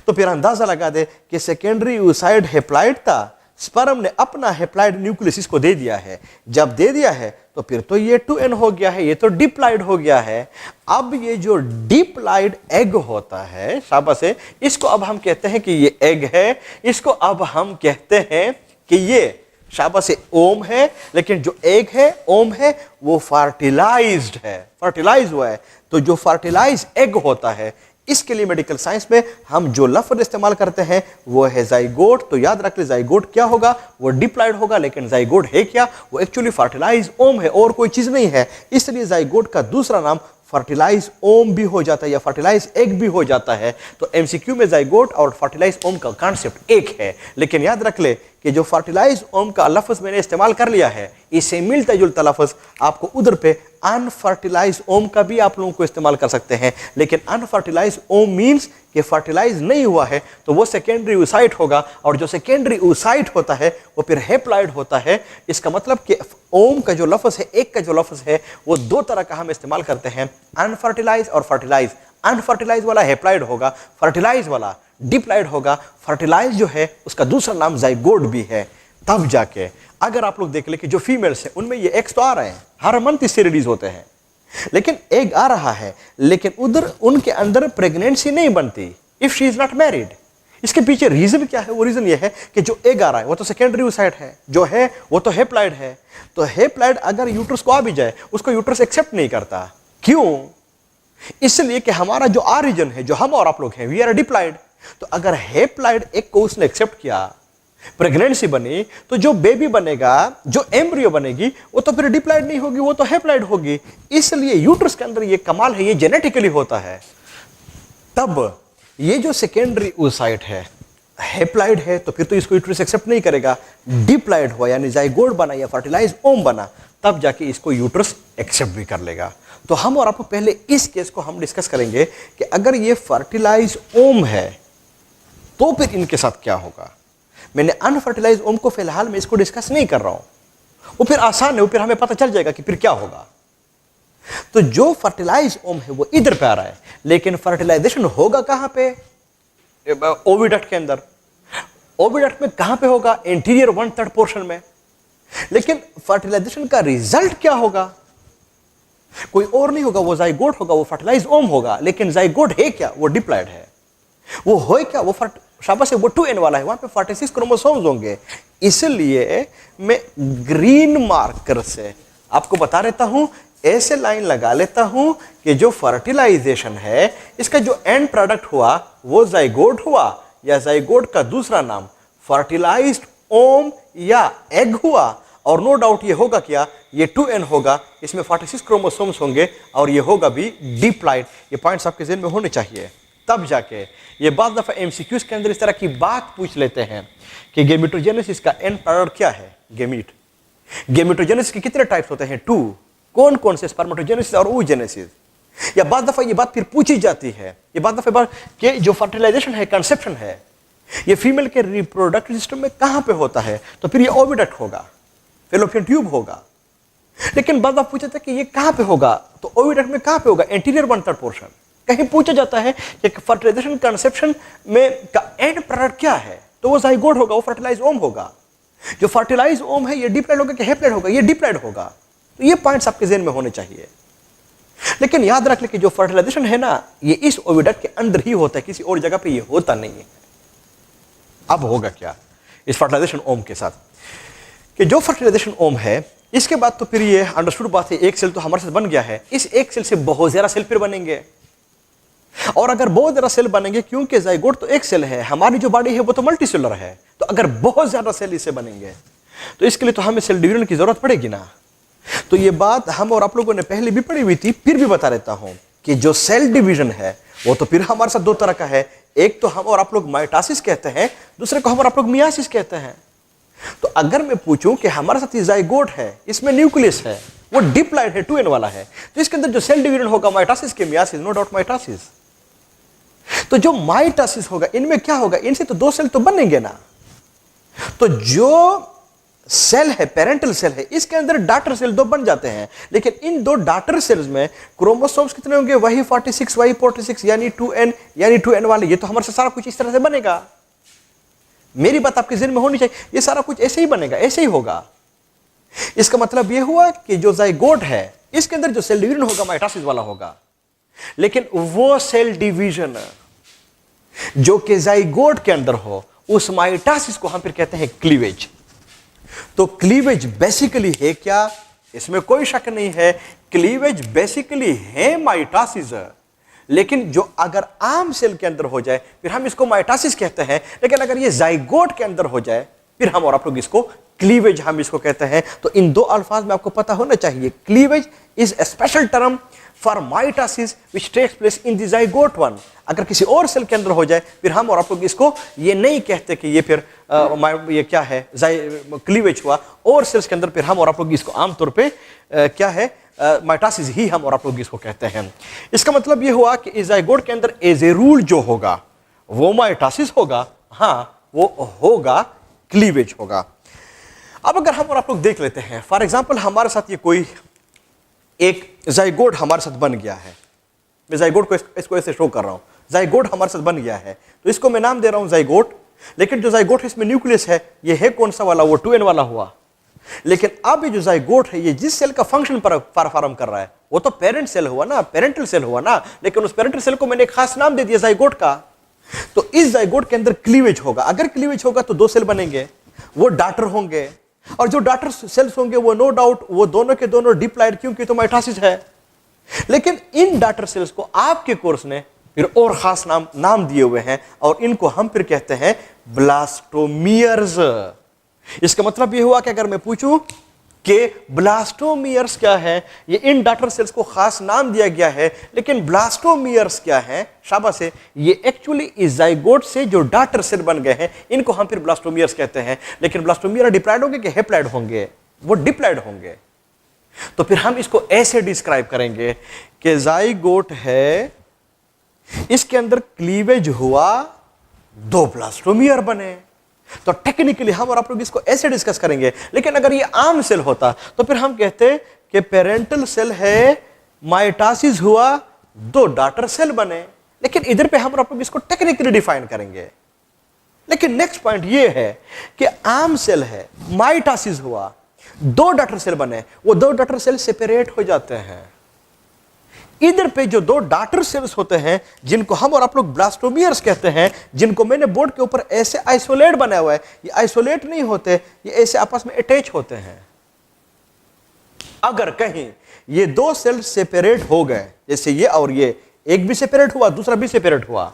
Speaker 1: तो फिर अंदाजा लगा दे कि सेकेंडरी oocyte हेप्लाइड था, स्पर्म ने अपना हेप्लाइड न्यूक्लियस इसको दे दिया है। जब दे दिया है तो फिर तो ये 2n हो गया है, ये तो डिप्लॉइड हो गया है। अब ये जो डिप्लॉइड एग होता है, शाबाश है, इसको अब हम कहते हैं कि ये एग है, इसको अब हम कहते हैं कि ये शाबाश ओम है। लेकिन जो एग है, ओम है, वो फर्टिलाइज्ड है, फर्टिलाइज हुआ है। तो जो फर्टिलाइज एग होता है, इसके लिए मेडिकल साइंस में हम जो लफ्ज इस्तेमाल करते हैं वो है जाइगोट। तो याद रख ले, जाइगोट क्या होगा, वो डिप्लॉइड होगा। लेकिन जाइगोट है क्या, वो एक्चुअली फर्टिलाइज ओम है और कोई चीज नहीं है। इसलिए जाइगोट का दूसरा नाम फर्टिलाइज ओम भी हो जाता है या फर्टिलाइज एग भी हो जाता है। तो एमसीक्यू में जाइगोट और फर्टिलाइज ओम का कॉन्सेप्ट एक है। लेकिन याद रख ले कि जो फर्टिलाइज ओम का लफ्ज मैंने इस्तेमाल कर लिया है, इससे मिलता जुलता लफ्ज आपको उधर पे अनफर्टिलाइज ओम का भी आप लोगों को इस्तेमाल कर सकते हैं। लेकिन अनफर्टिलाइज ओम मीन्स कि फर्टिलाइज नहीं हुआ है, तो वो सेकेंडरी oocyte होगा, और जो सेकेंडरी oocyte होता है वो फिर हेप्लॉइड होता है। इसका मतलब कि ओम का जो लफ्ज है, एक का जो लफ्ज है, वो दो तरह का हम इस्तेमाल करते हैं, अनफर्टिलाइज और फर्टिलाइज। अनफर्टिलाइज वाला हेप्लॉइड होगा, फर्टिलाइज वाला डिप्लॉइड होगा। फर्टिलाइज जो है उसका दूसरा नाम जाइगोट भी है। तब जाके अगर आप लोग देख ले कि जो फीमेल्स हैं उनमें ये एग्स तो आ रहे हैं, हर मंथ इससे रिलीज होते हैं, लेकिन एग आ रहा है, लेकिन उधर उनके अंदर प्रेगनेंसी नहीं बनती if she is not married. इसके पीछे रीजन क्या है, वो रीजन ये है कि जो एग आ रहा है वो तो सेकेंडरी oocyte है, जो है वो तो हेप्लॉइड है। तो हेप्लॉइड अगर यूट्रस को आ भी जाए, उसको यूट्रस एक्सेप्ट नहीं करता। क्यों? इसलिए कि हमारा जो ऑरिजिन है, जो हम और आप लोग हैं, वी आर डिप्लॉइड। तो अगर हेप्लॉइड एग को उसने एक्सेप्ट किया, प्रेगनेंसी बनी, तो जो बेबी बनेगा, जो एम्ब्रियो बनेगी, वो तो फिर डिप्लॉइड नहीं होगी, वो तो हेप्लॉइड होगी। इसलिए यूट्रस के अंदर ये कमाल है, ये जेनेटिकली होता है। तब ये जो सेकेंडरी oocyte है, हेप्लॉइड है, तो फिर तो इसको यूट्रस एक्सेप्ट नहीं करेगा। डिप्लॉइड हुआ यानी जाइगोट बना या फर्टिलाइज ओम बना, तब जाके इसको यूट्रस एक्सेप्ट भी कर लेगा। तो हम और आपको पहले इस केस को हम डिस्कस करेंगे कि अगर ये फर्टिलाइज ओम है तो फिर इनके साथ क्या होगा। मैंने अनफर्टिलाइज ओम को फिलहाल मैं इसको डिस्कस नहीं कर रहा हूं, वो फिर आसान है, वो फिर हमें पता चल जाएगा कि फिर क्या होगा। तो जो फर्टिलाइज ओम है वो इधर पे आ रहा है, लेकिन फर्टिलाइजेशन होगा कहां पे, ओविडक्ट के अंदर। ओविडक्ट में कहां पे होगा? इंटीरियर 1/3 पोर्शन में। लेकिन फर्टिलाइजेशन का रिजल्ट क्या होगा? कोई और नहीं होगा, वो जाइगोट होगा, वो फर्टिलाइज ओम होगा। लेकिन जाइगोट है क्या? वो डिप्लॉयड है। वो हो क्या? वो शाबाश है, वो 2n वाला है, वहां पे 46 क्रोमोसोम्स होंगे। इसलिए मैं ग्रीन मार्कर से आपको बता देता हूं, ऐसे लाइन लगा लेता हूं कि जो फर्टिलाइजेशन है, इसका जो एंड प्रोडक्ट हुआ वो जाइगोट हुआ, या जाइगोट का दूसरा नाम फर्टिलाइज्ड ओम या एग हुआ। और नो डाउट ये होगा क्या? ये 2n होगा, इसमें 46 क्रोमोसोम्स होंगे और ये होगा भी डिप्लॉयड। ये पॉइंट्स आपके ज़हन में होने चाहिए। तब जाके ये बाद दफा एमसीक्यूज के अंदर इस तरह की बात पूछ लेते हैं कि गेमेटोजेनेसिस का एंड प्रोडक्ट क्या है? गेमीट। गेमेटोजेनेसिस के कितने टाइप्स होते हैं? 2। कौन कौन से? स्पर्मेटोजेनेसिस और oogenesis। या बाद दफा ये बात फिर पूछी जाती है, ये बाद दफा बात कि जो फर्टिलाइजेशन है, कंसेप्शन है, ये फीमेल के रिप्रोडक्टिव सिस्टम में कहां पे होता है? तो फिर ये ओविडक्ट होगा, फैलोपियन ट्यूब होगा। लेकिन बाद दफा पूछा था कि ये कहां पे होगा? तो ओविडक्ट में कहां पे होगा? Interior 1/3 portion. कहीं पूछा जाता है कि फर्टिलाइजेशन कंसेप्शन में का एंड प्रोडक्ट क्या है? तो वो जाइगोट होगा, वो फर्टिलाइज ओम होगा। जो फर्टिलाइज ओम है ये डिप्लॉयड होगा कि हैप्लॉयड होगा? ये डिप्लॉयड होगा। तो ये पॉइंट्स आपके ज़हन में होने चाहिए। लेकिन याद रख ले कि जो फर्टिलाइजेशन है ना, ये इस ओविडक्ट के अंदर ही होता है, किसी और जगह पे ये होता नहीं है। अब होगा क्या इस फर्टिलाइजेशन ओम के साथ? कि जो फर्टिलाइजेशन ओम है, इसके बाद तो फिर ये अंडरस्टूड बात है, एक सेल तो हमारे साथ बन गया है, इस एक सेल से बहुत ज्यादा सेल फिर बनेंगे। और अगर बहुत ज्यादा सेल बनेंगे, क्योंकि जाइगोट तो एक सेल है, हमारी जो बॉडी है वो तो मल्टीसेलुलर है, तो अगर बहुत ज्यादा सेल इससे बनेंगे तो इसके लिए तो हमें सेल डिवीजन की जरूरत पड़ेगी ना। तो ये बात हम और आप लोगों ने पहले भी पढ़ी हुई थी, फिर भी बता देता हूं कि जो सेल डिवीजन है वो तो फिर हमारे साथ दो तरह का है। एक तो हम और आप लोग माइटोसिस कहते हैं, दूसरे को हम और आप लोग मियासिस कहते हैं। तो अगर मैं पूछूं कि हमारे साथ जाइगोट है, इसमें न्यूक्लियस है, वो डिप्लॉयड है, 2n वाला है, तो इसके अंदर जो सेल डिवीजन होगा माइटोसिस के मियासिस, नो डाउट माइटोसिस। तो जो माइटोसिस होगा, इनमें क्या होगा? इनसे तो दो सेल तो बनेंगे ना। तो जो सेल है, पेरेंटल सेल है, इसके अंदर डॉटर सेल दो बन जाते हैं। लेकिन इन दो डॉटर सेल्स में क्रोमोसोम्स कितने होंगे? वही 46, वही 46, यानी 2n वाले। ये तो हमारे से सारा कुछ इस तरह से बनेगा। मेरी बात आपके ज़हन में होनी चाहिए, ये सारा कुछ ऐसे ही बनेगा, ऐसे ही होगा। इसका मतलब ये हुआ कि जो जाइगोट है, इसके अंदर जो सेल डिवीजन होगा माइटोसिस वाला होगा। लेकिन वो सेल डिवीजन जो कि जाइगोट के अंदर हो, उस माइटोसिस को हम फिर कहते हैं क्लीवेज। तो क्लीवेज बेसिकली है क्या? इसमें कोई शक नहीं है, क्लीवेज बेसिकली है माइटोसिस। लेकिन जो अगर आम सेल के अंदर हो जाए फिर हम इसको माइटोसिस कहते हैं, लेकिन अगर ये जाइगोट के अंदर हो जाए फिर हम और आप लोग इसको क्लीवेज हम इसको कहते हैं। तो इन दो अल्फाज में आपको पता होना चाहिए, cleavage is a special term for mitosis which takes place in the zygote one. अगर किसी और सेल के अंदर हो जाए फिर हम और आप लोग इसको ये नहीं कहते कि ये फिर ये क्या है, क्लीवेज हुआ। और सेल्स के अंदर फिर हम और आप लोग इसको आमतौर पे क्या है, माइटोसिस ही हम और आप लोग इसको कहते हैं। इसका मतलब ये हुआ कि इस जाइगोट के अंदर एज ए रूल जो होगा वो माइटोसिस होगा, हाँ वो होगा क्लीवेज होगा। अब अगर हम और आप लोग देख लेते हैं, फॉर एग्जांपल हमारे साथ ये कोई एक जाइगोट हमारे साथ बन गया है। मैं जाइगोट को इसको ऐसे शो कर रहा हूं, जाइगोट हमारे साथ बन गया है, तो इसको मैं नाम दे रहा हूं जाइगोट। लेकिन जो जाइगोट है इसमें न्यूक्लियस है, ये है कौन सा वाला? वो 2n वाला हुआ। लेकिन अब ये जो जाइगोट है, ये जिस सेल का फंक्शन परफॉर्म कर रहा है वो तो पेरेंट सेल हुआ ना, पेरेंटल सेल हुआ ना। लेकिन उस पेरेंटल सेल को मैंने एक खास नाम दे दिया जाइगोट का। तो इस जाइगोट के अंदर क्लीवेज होगा। अगर क्लीवेज होगा तो दो सेल बनेंगे, वो डॉटर होंगे, और जो डॉटर सेल्स होंगे वो नो डाउट वो दोनों के दोनों डिप्लॉयड, क्योंकि तो माइटोसिस है। लेकिन इन डॉटर सेल्स को आपके कोर्स ने फिर और खास नाम दिए हुए हैं, और इनको हम फिर कहते हैं ब्लास्टोमियर्स। इसका मतलब यह हुआ कि अगर मैं पूछूं कि ब्लास्टोमियर्स क्या है, ये इन डॉटर सेल्स को खास नाम दिया गया है। लेकिन ब्लास्टोमियर्स क्या है? शाबाश है, ये एक्चुअली इस जाइगोट से जो डॉटर सेल बन गए हैं इनको हम फिर ब्लास्टोमियर्स कहते हैं। लेकिन ब्लास्टोमियर डिप्लॉयड होंगे कि हैप्लॉयड होंगे? वो डिप्लॉयड होंगे। तो फिर हम इसको ऐसे डिस्क्राइब करेंगे कि जाइगोट है, इसके अंदर क्लीवेज हुआ, दो ब्लास्टोमियर बने। तो टेक्निकली हम और आप लोग इसको ऐसे डिस्कस करेंगे। लेकिन अगर ये आम सेल होता तो फिर हम कहते कि पेरेंटल सेल है, माइटोसिस हुआ, दो डॉटर सेल बने। लेकिन इधर पे हम और आप लोग इसको टेक्निकली डिफाइन करेंगे। लेकिन नेक्स्ट पॉइंट ये है कि आम सेल है, माइटोसिस हुआ, दो डॉटर सेल बने, वो दो डॉटर सेल सेपरेट हो जाते हैं। इधर पे जो दो डॉटर सेल्स होते हैं, जिनको हम और आप लोग ब्लास्टोमियर्स कहते हैं, जिनको मैंने बोर्ड के ऊपर ऐसे आइसोलेट बनाया हुआ है, ये आइसोलेट नहीं होते, ये ऐसे आपस में अटैच होते हैं। अगर कहीं ये दो सेल सेपरेट हो गए, जैसे ये और ये, एक भी सेपरेट हुआ, दूसरा भी सेपरेट हुआ,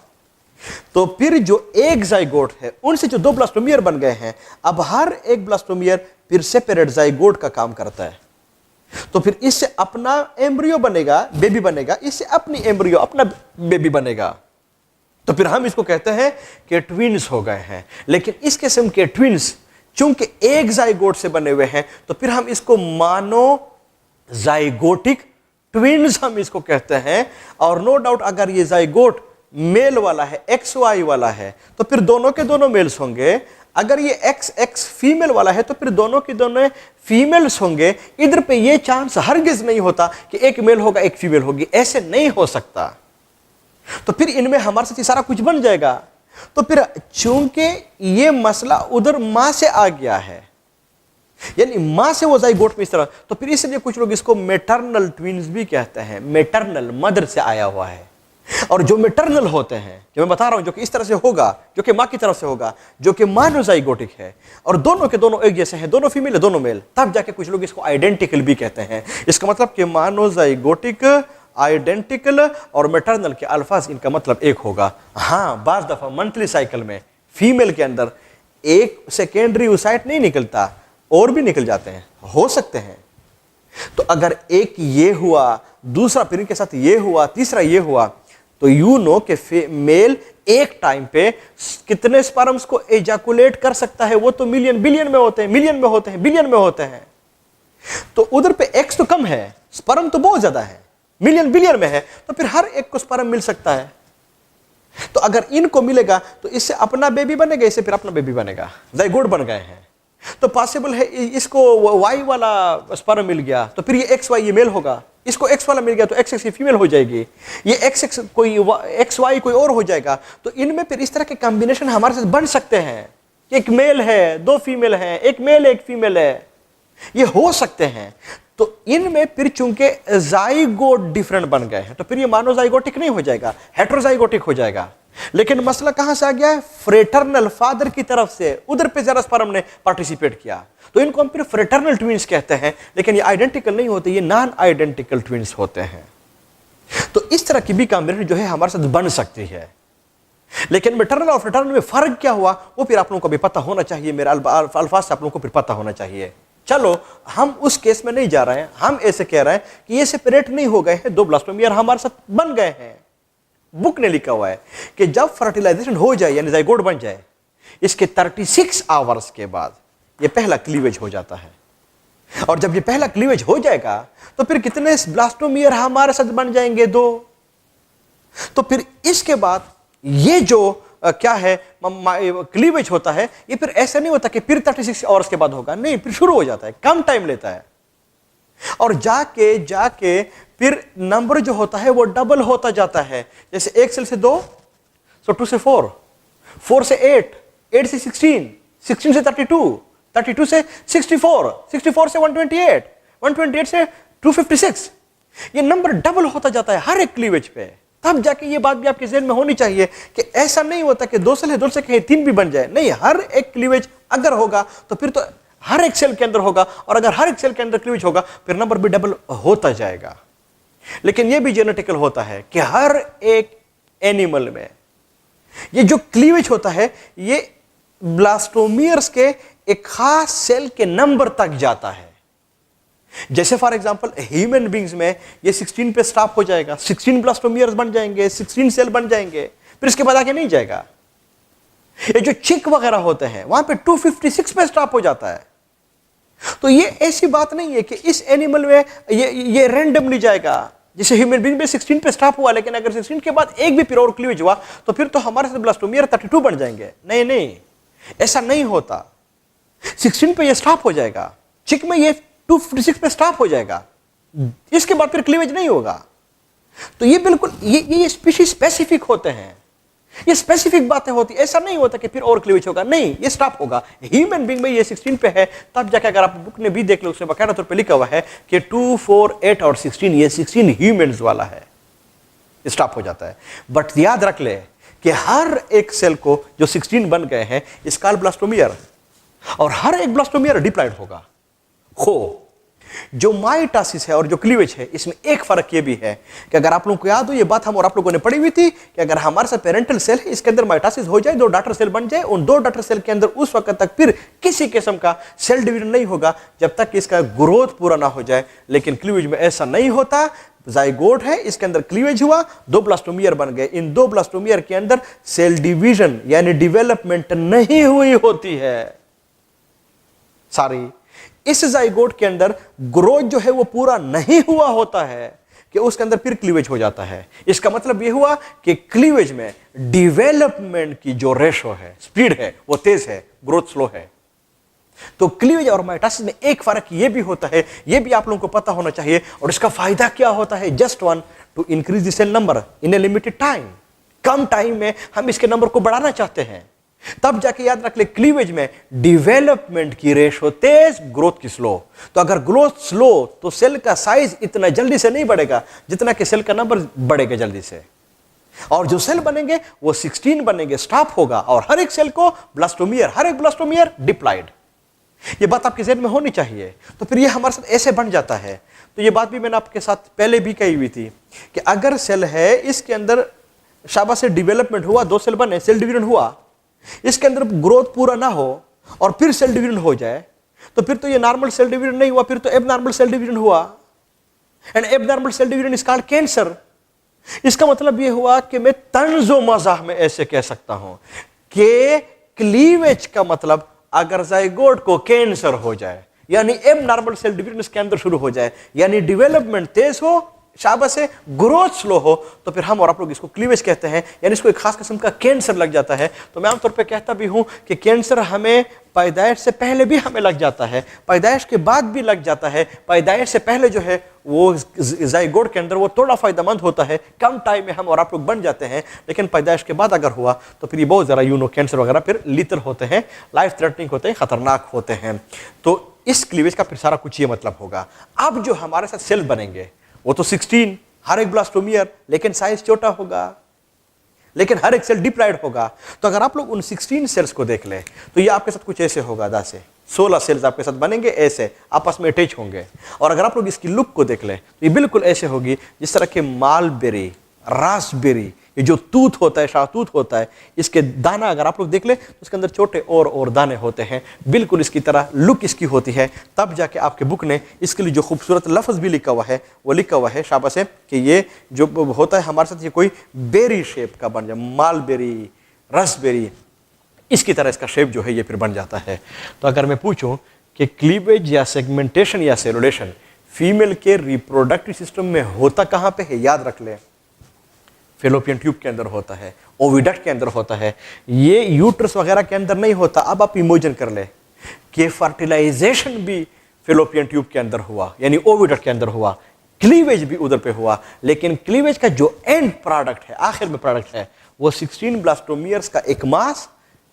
Speaker 1: तो फिर जो एक जाइगोट है, उनसे जो दो ब्लास्टोमियर बन गए हैं, अब हर एक ब्लास्टोमियर फिर सेपरेट जाइगोट का काम करता है। तो फिर इससे अपना एम्ब्रियो बनेगा, बेबी बनेगा, इससे अपनी एम्ब्रियो, अपना बेबी बनेगा। तो फिर हम इसको कहते हैं कि ट्विन्स हो गए हैं। लेकिन इस किस्म के ट्विन्स चूंकि एक जाइगोट से बने हुए हैं, तो फिर हम इसको मानो जाइगोटिक ट्विन्स हम इसको कहते हैं। और नो डाउट अगर ये जाइगोट मेल वाला है, XY वाला है, तो फिर दोनों के दोनों मेल्स होंगे। अगर ये XX फीमेल वाला है, तो फिर दोनों के दोनों फीमेल्स होंगे। इधर पे ये चांस हरगिज नहीं होता कि एक मेल होगा एक फीमेल होगी, ऐसे नहीं हो सकता। तो फिर इनमें हमारे साथ सारा कुछ बन जाएगा। तो फिर चूंकि ये मसला उधर मां से आ गया है, यानी मां से वो जाइगोट में इस तरह, तो फिर इसलिए कुछ लोग इसको मैटरनल ट्विन्स भी कहते हैं। मैटरनल, मदर से आया हुआ है। और जो मैटरनल होते हैं, जो मैं बता रहा हूं, जो कि इस तरह से होगा, जो कि मां की तरफ से होगा, जो कि मोनोजाइगोटिक है, और दोनों के दोनों एक जैसे हैं, दोनों फीमेल है, दोनों मेल, तब जाके कुछ लोग इसको आइडेंटिकल भी कहते हैं। इसका मतलब कि मोनोजाइगोटिक, आइडेंटिकल और मैटरनल के अल्फाज इनका मतलब एक होगा। हाँ, बाज दफा मंथली साइकिल में फीमेल के अंदर एक सेकेंडरी oocyte नहीं निकलता, और भी निकल जाते हैं, हो सकते हैं। तो अगर एक ये हुआ, दूसरा फिर इनके साथ ये हुआ, तीसरा ये हुआ, तो यू नो कि मेल एक टाइम पे कितने स्पर्म्स को एजाकुलेट कर सकता है, वो तो मिलियन बिलियन में होते हैं, मिलियन में होते हैं, बिलियन में होते हैं। तो उधर पे एक्स तो कम है, स्पर्म तो बहुत ज्यादा है, मिलियन बिलियन में है, तो फिर हर एक को स्पर्म मिल सकता है। तो अगर इनको मिलेगा तो इससे अपना बेबी बनेगा, इससे फिर अपना बेबी बनेगा, जाइगोट बन गए हैं। तो पॉसिबल है इसको वाई वाला स्पर्म मिल गया, तो फिर ये XY ये मेल होगा, इसको X वाला मिल गया तो XX ये फीमेल हो जाएगी, ये XX कोई XY कोई और हो जाएगा। तो इनमें फिर इस तरह के कॉम्बिनेशन हमारे साथ बन सकते हैं। एक मेल है, दो फीमेल है, एक मेल एक फीमेल है, ये हो सकते हैं। तो इनमें फिर चूंकि जाइगोट डिफरेंट बन गए हैं, तो फिर ये मोनोजाइगोटिक नहीं हो जाएगा, हेटेरोजाइगोटिक हो जाएगा। लेकिन मसला कहां से आ गया है? फ्रेटर्नल, फादर की तरफ से, उधर पे जरा स्पर्म ने पार्टिसिपेट किया, तो इनको हम फिर फ्रेटर्नल ट्विन्स कहते हैं। लेकिन ये आइडेंटिकल नहीं होते, ये नॉन आइडेंटिकल ट्विन्स होते हैं। तो इस तरह की भी कॉम्बिनेशन जो है हमारे साथ बन सकती है। लेकिन मैटरनल और फ्रेटर्नल में फर्क क्या हुआ, वो फिर आप लोगों को भी पता होना चाहिए, मेरे अल्फाज से आप लोगों को फिर पता होना चाहिए। चलो, हम उस केस में नहीं जा रहे हैं, हम ऐसे कह रहे हैं कि ये सेपरेट नहीं हो गए हैं, दो ब्लास्टोमियर हमारे साथ बन गए हैं। बुक ने लिखा हुआ है कि जब फर्टिलाइजेशन हो जाए, यानी जाइगोट बन जाए, इसके 36 आवर्स के बाद ये पहला क्लीवेज हो जाता है। और जब ये पहला क्लीवेज हो जाएगा, तो फिर कितने ब्लास्टोमियर हमारे साथ बन जाएंगे? 2। तो फिर इसके बाद ये जो क्या है क्लीवेज होता है, ये फिर ऐसा नहीं होता कि फिर 36 आवर्स के बाद होगा, नहीं, फिर शुरू हो जाता है, कम टाइम लेता है। और जाके फिर नंबर जो होता है वो डबल होता जाता है। जैसे 1 सेल से 2, सो 2 से 4, 4 से 8, 8 से 16, 16 से 32, 32 से 64, 64 से 128, 128 से 256। ये नंबर डबल होता जाता है हर एक क्लीवेज पे। तब जाके ये बात भी आपके ज़हन में होनी चाहिए कि ऐसा नहीं होता कि 2 सेल है, 2 से कहीं 3 भी बन जाए, नहीं, हर एक क्लीवेज अगर होगा तो फिर तो हर एक सेल के अंदर होगा, और अगर हर एक सेल के अंदर क्लीवेज होगा फिर नंबर भी डबल होता जाएगा। लेकिन यह भी जेनेटिकल होता है कि हर एक एनिमल में ये जो क्लीवेज होता है, ये ब्लास्टोमियर्स के एक खास सेल के नंबर तक जाता है। जैसे फॉर एग्जांपल ह्यूमन बींग्स में ये 16 पे स्टॉप हो जाएगा, 16 ब्लास्टोमियर्स बन जाएंगे, 16 सेल बन जाएंगे, फिर इसके बाद आगे नहीं जाएगा। ये जो चिक वगैरह होते हैं वहां पे 256 पे स्टॉप हो जाता है। तो ये ऐसी बात नहीं है कि इस एनिमल में ये रैंडमली जाएगा। जैसे ह्यूमन बीइंग में 16 पे स्टॉप हुआ, लेकिन अगर 16 के बाद एक भी फिर और क्लीवेज हुआ तो फिर तो हमारे साथ ब्लास्टोमियर 32 बन जाएंगे। नहीं, ऐसा नहीं होता। 16 पे ये स्टॉप हो जाएगा, चिक में ये 256 पे स्टॉप हो जाएगा, इसके बाद फिर क्लीवेज नहीं होगा। तो ये बिल्कुल ये स्पीशीज स्पेसिफिक होते हैं। ये स्पेसिफिक बातें होती, ऐसा नहीं होता कि फिर और क्लीवेज होगा, नहीं, ये स्टॉप होगा। ह्यूमन बीइंग में ये 16 पे है, तब जाके अगर आप बुक ने भी देख लो उसमें बाकायदा तौर पे लिखा हुआ है कि 2, 4, 8 और 16, ये 16 ह्यूमंस वाला है, स्टॉप हो जाता है। बट याद रख ले कि हर एक सेल को जो 16 बन गए हैं इस कॉल्ड ब्लास्टोमियर, और हर एक ब्लास्टोमियर डिप्लॉइड होगा। हो जो माइटोसिस है और जो क्लीवेज है, इसमें एक फर्क ये भी है कि अगर आप लोगों को याद हो, ये बात हम और आप लोगों ने पढ़ी हुई थी कि अगर हमारे साथ पेरेंटल सेल है, इसके अंदर माइटोसिस हो जाए, 2 डॉटर सेल बन जाए, उन 2 डॉटर सेल के अंदर उस वक्त तक फिर किसी किस्म का सेल डिवीजन नहीं होगा जब तक इसका ग्रोथ पूरा ना हो जाए। लेकिन क्लीवेज में ऐसा नहीं होता। जाइगोट है, इसके अंदर क्लीवेज हुआ, 2 ब्लास्टोमियर बन गए, इन 2 ब्लास्टोमियर के अंदर सेल डिवीजन यानी डेवलपमेंट नहीं हुई होती है। सारी इस जाइगोट के अंदर ग्रोथ जो है वो पूरा नहीं हुआ होता है कि उसके अंदर फिर क्लीवेज हो जाता है। इसका मतलब यह हुआ कि क्लीवेज में डेवलपमेंट की जो रेशो है, स्पीड है, वो तेज है, ग्रोथ स्लो है। तो क्लीवेज और माइटोसिस में एक फर्क यह भी होता है, यह भी आप लोगों को पता होना चाहिए। और इसका फायदा क्या होता है? Just one, to increase the cell number in a limited time. कम टाइम में हम इसके नंबर को बढ़ाना चाहते हैं, तब जाके याद रख ले क्लीवेज में डेवलपमेंट की रेशो तेज, ग्रोथ की स्लो। तो अगर ग्रोथ स्लो तो सेल का साइज इतना जल्दी से नहीं बढ़ेगा जितना कि सेल का नंबर बढ़ेगा जल्दी से। और जो सेल बनेंगे वो 16 बनेंगे, स्टॉप होगा, और हर एक सेल को ब्लास्टोमियर, हर एक ब्लास्टोमियर डिप्लॉइड। ये बात आपके ज़हन में होनी चाहिए। तो फिर ये हमारे साथ ऐसे बन जाता है। तो ये बात भी मैंने आपके साथ पहले भी कही हुई थी कि अगर सेल है, इसके अंदर शाबाश से डेवलपमेंट हुआ, 2 सेल बने, सेल डिवीजन हुआ, इसके अंदर ग्रोथ पूरा ना हो और फिर सेल डिवीजन हो जाए, तो फिर तो ये नॉर्मल सेल डिवीजन नहीं हुआ, फिर तो एबनॉर्मल सेल डिवीजन हुआ। And abnormal cell division is called cancer. इसका मतलब ये हुआ कि मैं तंजो मजाह में ऐसे कह सकता हूं कि क्लीवेज का मतलब अगर जाइगोट को कैंसर हो जाए, यानी एबनॉर्मल सेल डिवीजन इसके अंदर शुरू हो जाए, यानी डेवलपमेंट तेज हो, शाबाश से ग्रोथ स्लो हो, तो फिर हम और आप लोग इसको क्लीवेज कहते हैं, यानी इसको एक खास किस्म का कैंसर लग जाता है। तो मैं आमतौर पे कहता भी हूं कि कैंसर हमें पैदाइश से पहले भी हमें लग जाता है, पैदाइश के बाद भी लग जाता है। पैदाइश से पहले जो है वो जाइगोट के अंदर वो थोड़ा फायदेमंद होता है, कम टाइम में हम और आप लोग बन जाते हैं। लेकिन पैदाइश के बाद अगर हुआ तो फिर ये बहुत ज़रा कैंसर वगैरह फिर लीथल होते हैं, लाइफ थ्रेटनिंग होते हैं, खतरनाक होते हैं। तो इस क्लीवेज का फिर सारा कुछ ये मतलब होगा। अब जो हमारे साथ सेल बनेंगे वो तो 16, हर एक ब्लास्टोमियर, लेकिन साइज छोटा होगा, लेकिन हर एक सेल डिप्लॉइड होगा। तो अगर आप लोग उन 16 सेल्स को देख ले तो ये आपके साथ कुछ ऐसे होगा, 10 से 16 सेल्स आपके साथ बनेंगे, ऐसे आपस में अटैच होंगे। और अगर आप लोग इसकी लुक को देख ले तो ये बिल्कुल ऐसे होगी जिस तरह के मालबेरी, रास्पबेरी, ये जो तूत होता है, शाहतूत होता है, इसके दाना अगर आप लोग देख ले तो उसके अंदर छोटे और दाने होते हैं, बिल्कुल इसकी तरह लुक इसकी होती है। तब जाके आपके बुक ने इसके लिए जो खूबसूरत लफ्ज़ भी लिखा हुआ है वो लिखा हुआ है, शाबाश है, कि ये जो होता है हमारे साथ ये कोई बेरी शेप का बन जाए, मालबेरी, रसबेरी, इसकी तरह इसका शेप जो है ये फिर बन जाता है। तो अगर मैं पूछूं कि क्लीवेज या सेगमेंटेशन या सेलुलेशन फीमेल के रिप्रोडक्टिव सिस्टम में होता कहाँ पे है, याद रख ले, फेलोपियन ट्यूब के अंदर होता है, ओविडक्ट के अंदर होता है, ये यूट्रस वगैरह के अंदर नहीं होता। अब आप इमेजिन कर ले कि फर्टिलाइजेशन भी फेलोपियन ट्यूब के अंदर हुआ, यानी ओविडक्ट के अंदर हुआ, क्लीवेज भी उधर पे हुआ। लेकिन क्लीवेज का जो एंड प्रोडक्ट है, आखिर में प्रोडक्ट है, वो 16 ब्लास्टोमियर्स का एक मास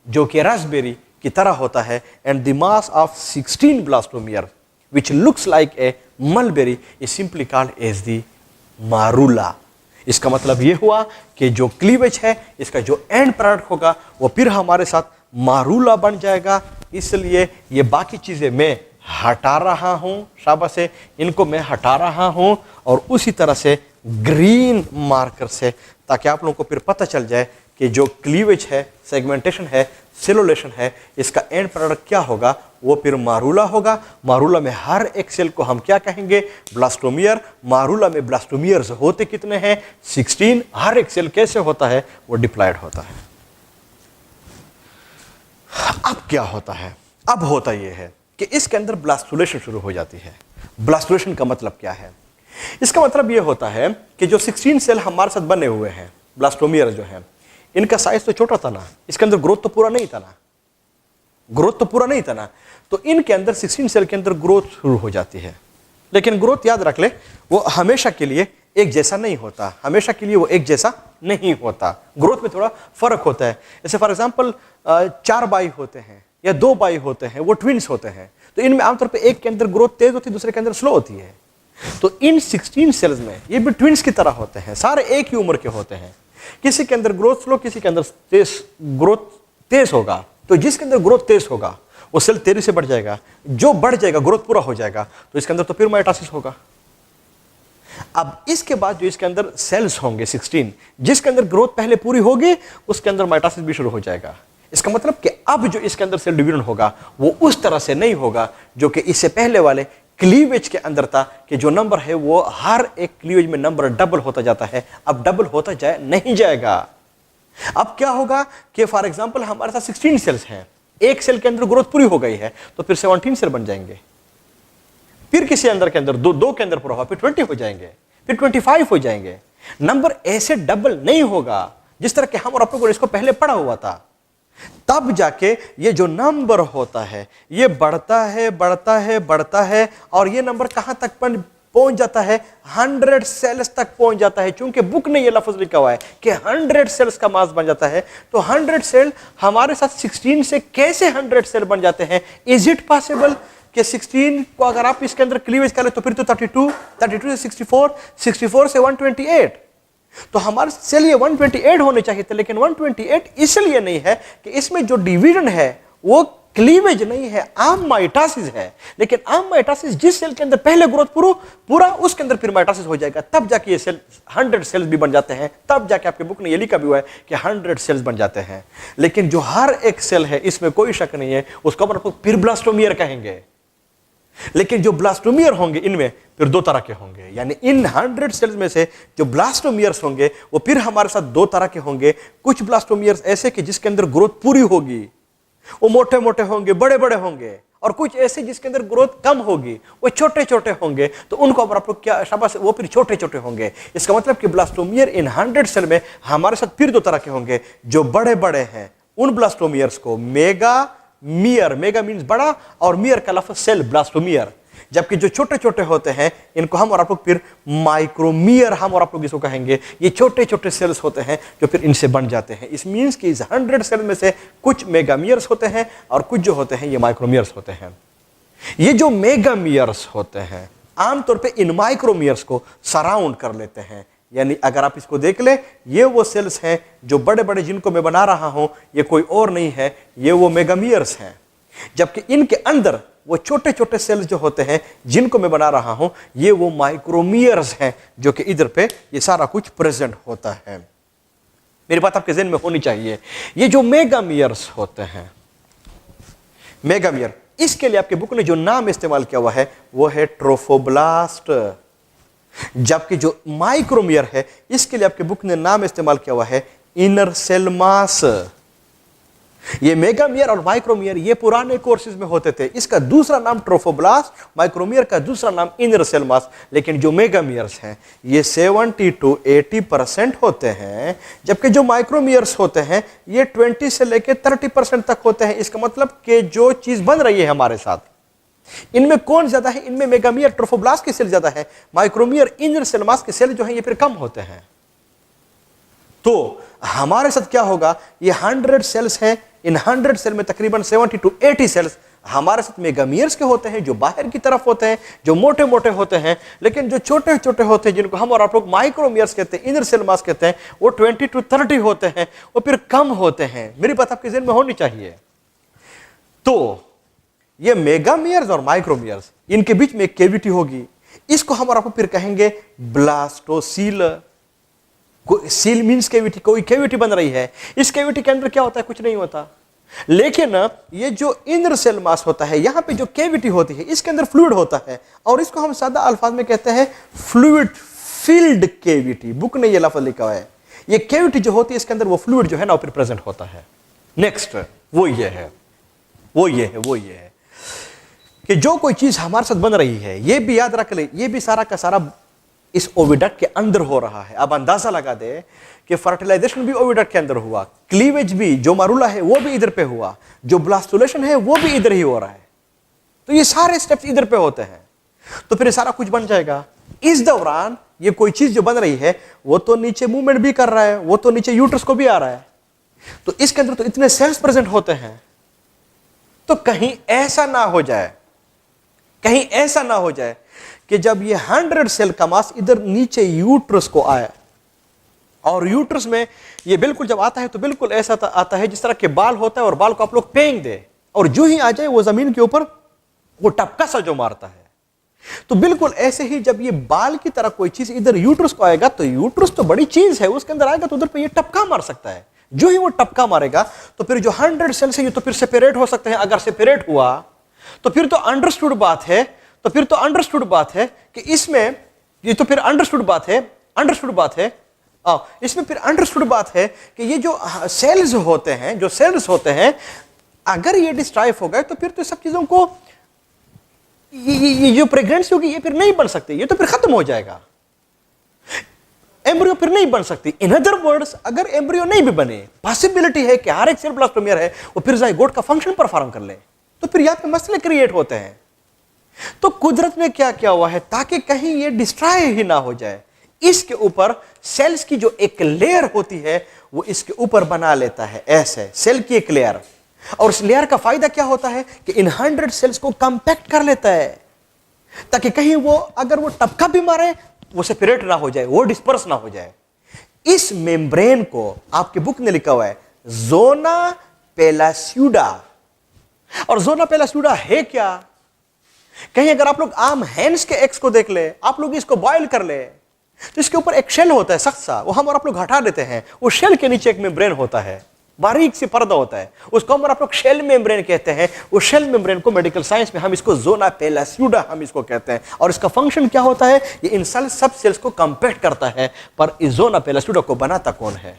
Speaker 1: जो कि रास्पबेरी की तरह होता है। And the mass of 16 blastomere which looks like a mulberry is simply called as the morula. इसका मतलब यह हुआ कि जो क्लीवेज है, इसका जो एंड प्रोडक्ट होगा वो फिर हमारे साथ मारूला बन जाएगा। इसलिए ये बाकी चीज़ें मैं हटा रहा हूँ, शाबाश से, इनको मैं हटा रहा हूँ, और उसी तरह से ग्रीन मार्कर से, ताकि आप लोगों को फिर पता चल जाए कि जो क्लीवेज है, सेगमेंटेशन है, सेलुलेशन है, इसका एंड प्रोडक्ट क्या होगा, वो फिर मारूला होगा। मारूला में हर एक सेल को हम क्या कहेंगे, ब्लास्टोमियर। मारूला में ब्लास्टोमियर्स होते कितने हैं, 16। हर एक सेल कैसे होता है, वो डिप्लॉइड होता है। अब क्या होता है, अब होता यह है कि इसके अंदर ब्लास्टुलेशन शुरू हो जाती है। ब्लास्टुलेशन का मतलब क्या है, इसका मतलब यह होता है कि जो 16 सेल हमारे साथ बने हुए हैं, ब्लास्टोमियर जो है, इनका साइज तो छोटा था ना, इसके अंदर ग्रोथ तो पूरा नहीं था ना, ग्रोथ तो पूरा नहीं था ना, तो इनके अंदर 16 सेल के अंदर ग्रोथ शुरू हो जाती है। लेकिन ग्रोथ याद रख ले, वो हमेशा के लिए एक जैसा नहीं होता, हमेशा के लिए वो एक जैसा नहीं होता, ग्रोथ में थोड़ा फर्क होता है। जैसे फॉर एग्जांपल 4 बाई होते हैं या 2 बाई होते हैं, वो ट्विन्स होते हैं, तो इनमें आमतौर पे एक के अंदर ग्रोथ तेज होती है, दूसरे के अंदर स्लो होती है। तो इन 16 सेल्स में ये भी ट्विन्स की तरह होते हैं, सारे एक ही उम्र के होते हैं। किसी के अंदर ग्रोथ स्लो, किसी के अंदर ग्रोथ तेज होगा। तो जिसके अंदर ग्रोथ तेज होगा वो सेल तेजी से बढ़ जाएगा, जो बढ़ जाएगा ग्रोथ पूरा हो जाएगा, तो इसके अंदर तो फिर माइटोसिस होगा। अब इसके बाद जो इसके अंदर सेल्स होंगे 16, जिसके अंदर ग्रोथ पहले पूरी होगी उसके अंदर माइटोसिस भी शुरू हो जाएगा। इसका मतलब कि अब जो इसके अंदर सेल डिवीजन होगा वो उस तरह से नहीं होगा जो कि इससे पहले वाले क्लीवेज के अंदर था, कि जो नंबर है वो हर एक क्लीवेज में नंबर डबल होता जाता है। अब डबल होता जाए नहीं जाएगा। अब क्या होगा कि फॉर एग्जांपल हमारे साथ 16 सेल्स हैं, एक सेल के अंदर ग्रोथ पूरी हो गई है तो फिर 17 सेल बन जाएंगे, फिर किसी अंदर के अंदर दो के अंदर पूरा हुआ, फिर 20 हो जाएंगे, फिर 25 हो जाएंगे। नंबर ऐसे डबल नहीं होगा जिस तरह के हम और आप लोगों ने इसको पहले पढ़ा हुआ था। तब जाके ये जो नंबर होता है ये बढ़ता है बढ़ता है बढ़ता है, और ये नंबर कहां तक पहुंच जाता है, 100 सेल्स तक पहुंच जाता है। क्योंकि बुक ने ये लफ्ज लिखा हुआ है कि 100 सेल्स का मास बन जाता है। तो 100 सेल हमारे साथ 16 से कैसे 100 सेल बन जाते हैं? इज इट पॉसिबल कि 16 को अगर आप इसके अंदर क्लीवेज करें तो फिर तो 32, 32 से 64, 64 से 128, तो हमारे सेल ये 128 होने चाहिए थे। लेकिन 128 इसलिए नहीं है कि इसमें जो डिवीजन है वो क्लीवेज नहीं है, आम माइटोसिस है। लेकिन आम माइटोसिस जिस सेल के अंदर पहले ग्रोथ पूरा उसके अंदर फिर माइटोसिस हो जाएगा, तब जाके ये सेल 100 सेल्स भी बन जाते हैं। तब जाके आपके बुक ने ये लिखा भी हुआ है कि 100 सेल्स बन जाते हैं। लेकिन जो हर एक सेल है इसमें कोई शक नहीं है, उसको अपन फिर ब्लास्टोमियर कहेंगे। लेकिन जो ब्लास्टोमियर होंगे इनमें फिर 2 तरह के होंगे, यानी इन 100 सेल्स में से जो ब्लास्टोमियर्स होंगे वो फिर हमारे साथ 2 तरह के होंगे। कुछ ब्लास्टोमियर्स ऐसे कि जिसके अंदर ग्रोथ पूरी होगी, वो मोटे मोटे होंगे, बड़े बड़े होंगे, और कुछ ऐसे जिसके अंदर ग्रोथ कम होगी, वो छोटे छोटे होंगे। तो उनको आप लोग क्या शाबाश, वो फिर छोटे छोटे होंगे। इसका मतलब कि ब्लास्टोमियर इन 100 सेल में हमारे साथ फिर 2 तरह के होंगे। जो बड़े बड़े हैं उन ब्लास्टोमियर्स को मेगा मीन्स बड़ा, और मियर का लफ्ज सेल ब्लास्टोमियर। जबकि जो छोटे छोटे होते हैं इनको हम और आप लोग फिर माइक्रोमियर हम और आप लोग इसको कहेंगे। ये छोटे छोटे सेल्स होते हैं जो फिर इनसे बन जाते हैं। इस मीन्स कि इस 100 सेल में से कुछ मेगामियर्स होते हैं और कुछ जो होते हैं ये माइक्रोमियर्स होते हैं। ये जो मेगामियर्स होते हैं आमतौर पे इन माइक्रोमियर्स को सराउंड कर लेते हैं। यानी अगर आप इसको देख ले, ये वो सेल्स हैं जो बड़े बड़े जिनको मैं बना रहा हूं, ये कोई और नहीं है, ये वो मेगामियर्स हैं। जबकि इनके अंदर वो छोटे छोटे सेल्स जो होते हैं जिनको मैं बना रहा हूं, ये वो माइक्रोमियर्स हैं, जो कि इधर पे ये सारा कुछ प्रेजेंट होता है। मेरी बात आपके ज़हन में होनी चाहिए। ये जो मेगामियर्स होते हैं, मेगामियर, इसके लिए आपके बुक ने जो नाम इस्तेमाल किया हुआ है वो है ट्रोफोब्लास्ट। जबकि जो माइक्रोमियर है इसके लिए आपके बुक ने नाम इस्तेमाल किया हुआ है इनर सेल मास। ये मेगामियर और माइक्रोमियर ये पुराने कोर्सेज में होते थे। इसका दूसरा नाम ट्रोफोब्लास्ट, माइक्रोमियर का दूसरा नाम इनर सेल मास। लेकिन जो मेगामियर्स हैं ये 70 to 80% होते हैं, जबकि जो माइक्रोमियर्स होते हैं ये 20 से लेकर 30% तक होते हैं। इसका मतलब कि जो चीज बन रही है हमारे साथ, इनमें कौन ज्यादा है? इनमें मेगामियर ट्रोफोब्लास्ट के सेल ज्यादा है, माइक्रोमियर इनर सेल मास के सेल जो है ये फिर कम होते हैं। तो हमारे साथ क्या होगा, ये 100 सेल्स हैं, इन 100 सेल में तकरीबन 70 to 80 सेल्स हमारे साथ मेगामियर्स के होते हैं, जो बाहर की तरफ होते हैं, जो मोटे मोटे होते हैं। लेकिन जो छोटे छोटे होते हैं जिनको हम और आप लोग माइक्रोमियर्स कहते हैं, इनर सेल मास कहते हैं, वो 20 to 30 होते हैं, वो फिर कम होते हैं। मेरी बात आपके ज़हन में होनी चाहिए। तो ये मेगामियर्स और माइक्रोमियर्स, इनके बीच में एक कैविटी होगी, इसको हम और आपको फिर कहेंगे ब्लास्टोसील। सील मीन्स कैविटी, कोई कैविटी बन रही है। इस कैविटी के अंदर क्या होता है? कुछ नहीं होता। लेकिन ये जो इनर सेल मास होता है, यहां पे जो कैविटी होती है इसके अंदर फ्लूइड होता है, और इसको हम सादा अल्फाज में कहते हैं फ्लूइड फील्ड कैविटी। बुक ने ये लफ्ज लिखा हुआ है। ये कैविटी जो होती है इसके अंदर वो फ्लूइड जो है ना फिर प्रेजेंट होता है। नेक्स्ट वो ये है कि जो कोई चीज हमारे साथ बन रही है, ये भी याद रख ले, ये भी सारा का सारा इस ओविडक्ट के अंदर हो रहा है। अब अंदाजा लगा दे कि फर्टिलाइजेशन भी ओविडक्ट के अंदर हुआ, क्लीवेज भी, जो मारूला है वो भी इधर पे हुआ, जो ब्लास्टुलेशन है वो भी इधर ही हो रहा है। तो ये सारे स्टेप्स इधर पे होते हैं। तो फिर सारा कुछ बन जाएगा। इस दौरान ये कोई चीज जो बन रही है वो तो नीचे मूवमेंट भी कर रहा है, वो तो नीचे यूट्रस को भी आ रहा है, तो इसके अंदर तो इतने सेल्स प्रेजेंट होते हैं, तो कहीं ऐसा ना हो जाए, कहीं ऐसा ना हो जाए कि जब ये 100 सेल का मास इधर नीचे यूट्रस को आए, और यूट्रस में ये बिल्कुल जब आता है तो बिल्कुल ऐसा आता है जिस तरह के बाल होता है, और बाल को आप लोग फेंक दे और जो ही आ जाए वो जमीन के ऊपर वो टपका सा जो मारता है, तो बिल्कुल ऐसे ही जब ये बाल की तरह कोई चीज इधर यूट्रस को आएगा, तो यूट्रस तो बड़ी चीज है, उसके अंदर आएगा तो उधर पे ये टपका मार सकता है। जो ही वो टपका मारेगा तो फिर जो 100 सेल्स है ये तो फिर सेपरेट हो सकते हैं। अगर सेपरेट हुआ तो फिर तो अंडरस्टूड बात है, तो फिर तो अंडरस्टूड बात है कि इसमें ये तो फिर अंडरस्टूड बात है, अंडरस्टूड बात है, इसमें फिर अंडरस्टूड बात है कि ये जो सेल्स होते हैं, जो सेल्स होते हैं, अगर ये डिस्ट्रॉय हो गए तो फिर तो सब चीजों को ये जो प्रेगनेंसी होगी ये फिर नहीं बन सकती, ये तो फिर खत्म हो जाएगा, एम्ब्रियो फिर नहीं बन सकती। इन अदर वर्ड्स, अगर एम्ब्रियो नहीं भी बने, पॉसिबिलिटी है कि हर एक सेल ब्लास्टोमियर है वो फिर जाइगोट का फंक्शन परफॉर्म कर ले, तो फिर यहां पे मसले क्रिएट होते हैं। तो कुदरत ने क्या किया हुआ है ताकि कहीं ये डिस्ट्रॉय ही ना हो जाए, इसके ऊपर सेल्स की जो एक लेयर होती है वो इसके ऊपर बना लेता है, ऐसे सेल की एक लेयर, और उस लेयर का फायदा क्या होता है कि इन 100 सेल्स को कंपैक्ट कर लेता है, ताकि कहीं वो अगर वो टपका भी मारे वो सेपरेट ना हो जाए, वो डिस्पर्स ना हो जाए। इस मेम्ब्रेन को आपके बुक ने लिखा हुआ है जोना पेलास्यूडा, और जोना पेलास्यूडा है क्या? कहीं अगर आप लोग आम हैंस के एग्स को देख ले, आप लोग इसको बॉयल कर ले, तो इसके ऊपर एक शेल होता है सख्त सा, वो हम और आप लोग हटा देते हैं, वो शेल के नीचे एक मेम्ब्रेन होता है, बारीक सी पर्दा होता है, उसको हम और आप लोग शेल मेम्ब्रेन कहते हैं। वो शेल मेम्ब्रेन को मेडिकल साइंस में हम इसको जोना पेलास्यूडा हम इसको कहते हैं, और इसका फंक्शन क्या होता है, ये इन सब सेल्स को कंपैक्ट करता है। पर इस जोना पेलास्यूडा को बनाता कौन है?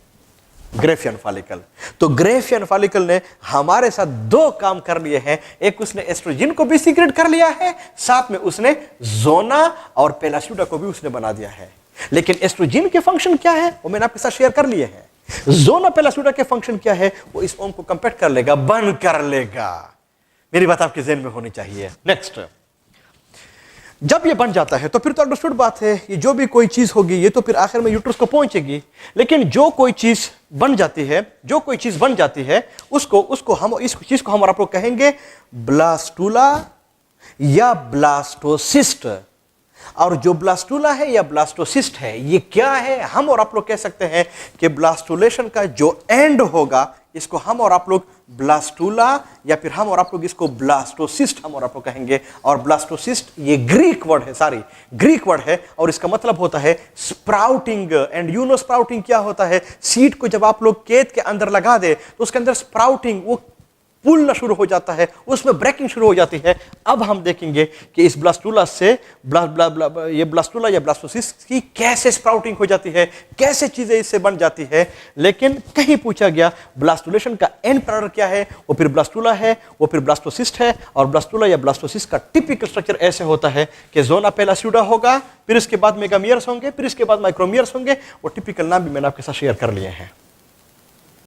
Speaker 1: Graafian follicle. तो ग्रेफियन फॉलिकल ने हमारे साथ दो काम कर लिए हैं, एक उसने एस्ट्रोजन को भी सीक्रेट कर लिया है, साथ में उसने जोना और पेलास्यूडा को भी उसने बना दिया है। लेकिन एस्ट्रोजन के फंक्शन क्या है वो मैंने आपके साथ शेयर कर लिए हैं। जोना पेलास्यूडा के फंक्शन क्या है, वो इस ओम को कंपैक्ट कर लेगा, बंद कर लेगा। मेरी बात आपके ज़हन में होनी चाहिए। नेक्स्ट, जब ये बन जाता है तो फिर तो अंडरस्टूड बात है, ये जो भी कोई चीज होगी ये तो फिर आखिर में यूट्रस को पहुंचेगी। लेकिन जो कोई चीज बन जाती है, जो कोई चीज बन जाती है उसको हम इस चीज को हम और आप लोग कहेंगे ब्लास्टूला या ब्लास्टोसिस्ट। और जो ब्लास्टूला है या ब्लास्टोसिस्ट है ये क्या है, हम और आप लोग कह सकते हैं कि ब्लास्टुलेशन का जो एंड होगा इसको हम और आप लोग ब्लास्टूला या फिर हम और आप लोग इसको ब्लास्टोसिस्ट हम और आप लोग कहेंगे। और ब्लास्टोसिस्ट ये ग्रीक वर्ड है और इसका मतलब होता है sprouting. And you know sprouting क्या होता है, सीड को जब आप लोग खेत के अंदर लगा दे तो उसके अंदर स्प्राउटिंग वो फूलना शुरू हो जाता है, उसमें ब्रेकिंग शुरू हो जाती है। अब हम देखेंगे कि इस ब्लास्टूला से ये ब्लास्टूला या ब्लास्टोसिस्ट की कैसे स्प्राउटिंग हो जाती है, कैसे चीजें इससे बन जाती है। लेकिन कहीं पूछा गया ब्लास्टुलेशन का एंड प्रोडक्ट क्या है, वो फिर ब्लास्टूला है, वो फिर ब्लास्टोसिस्ट है। और ब्लास्टूला या ब्लास्टोसिस्ट का टिपिकल स्ट्रक्चर ऐसे होता है कि जोना पेलास्यूडा होगा, फिर इसके बाद मेगामियर्स होंगे, फिर इसके बाद माइक्रोमियर्स होंगे। वो टिपिकल नाम भी मैंने आपके साथ शेयर कर लिए हैं।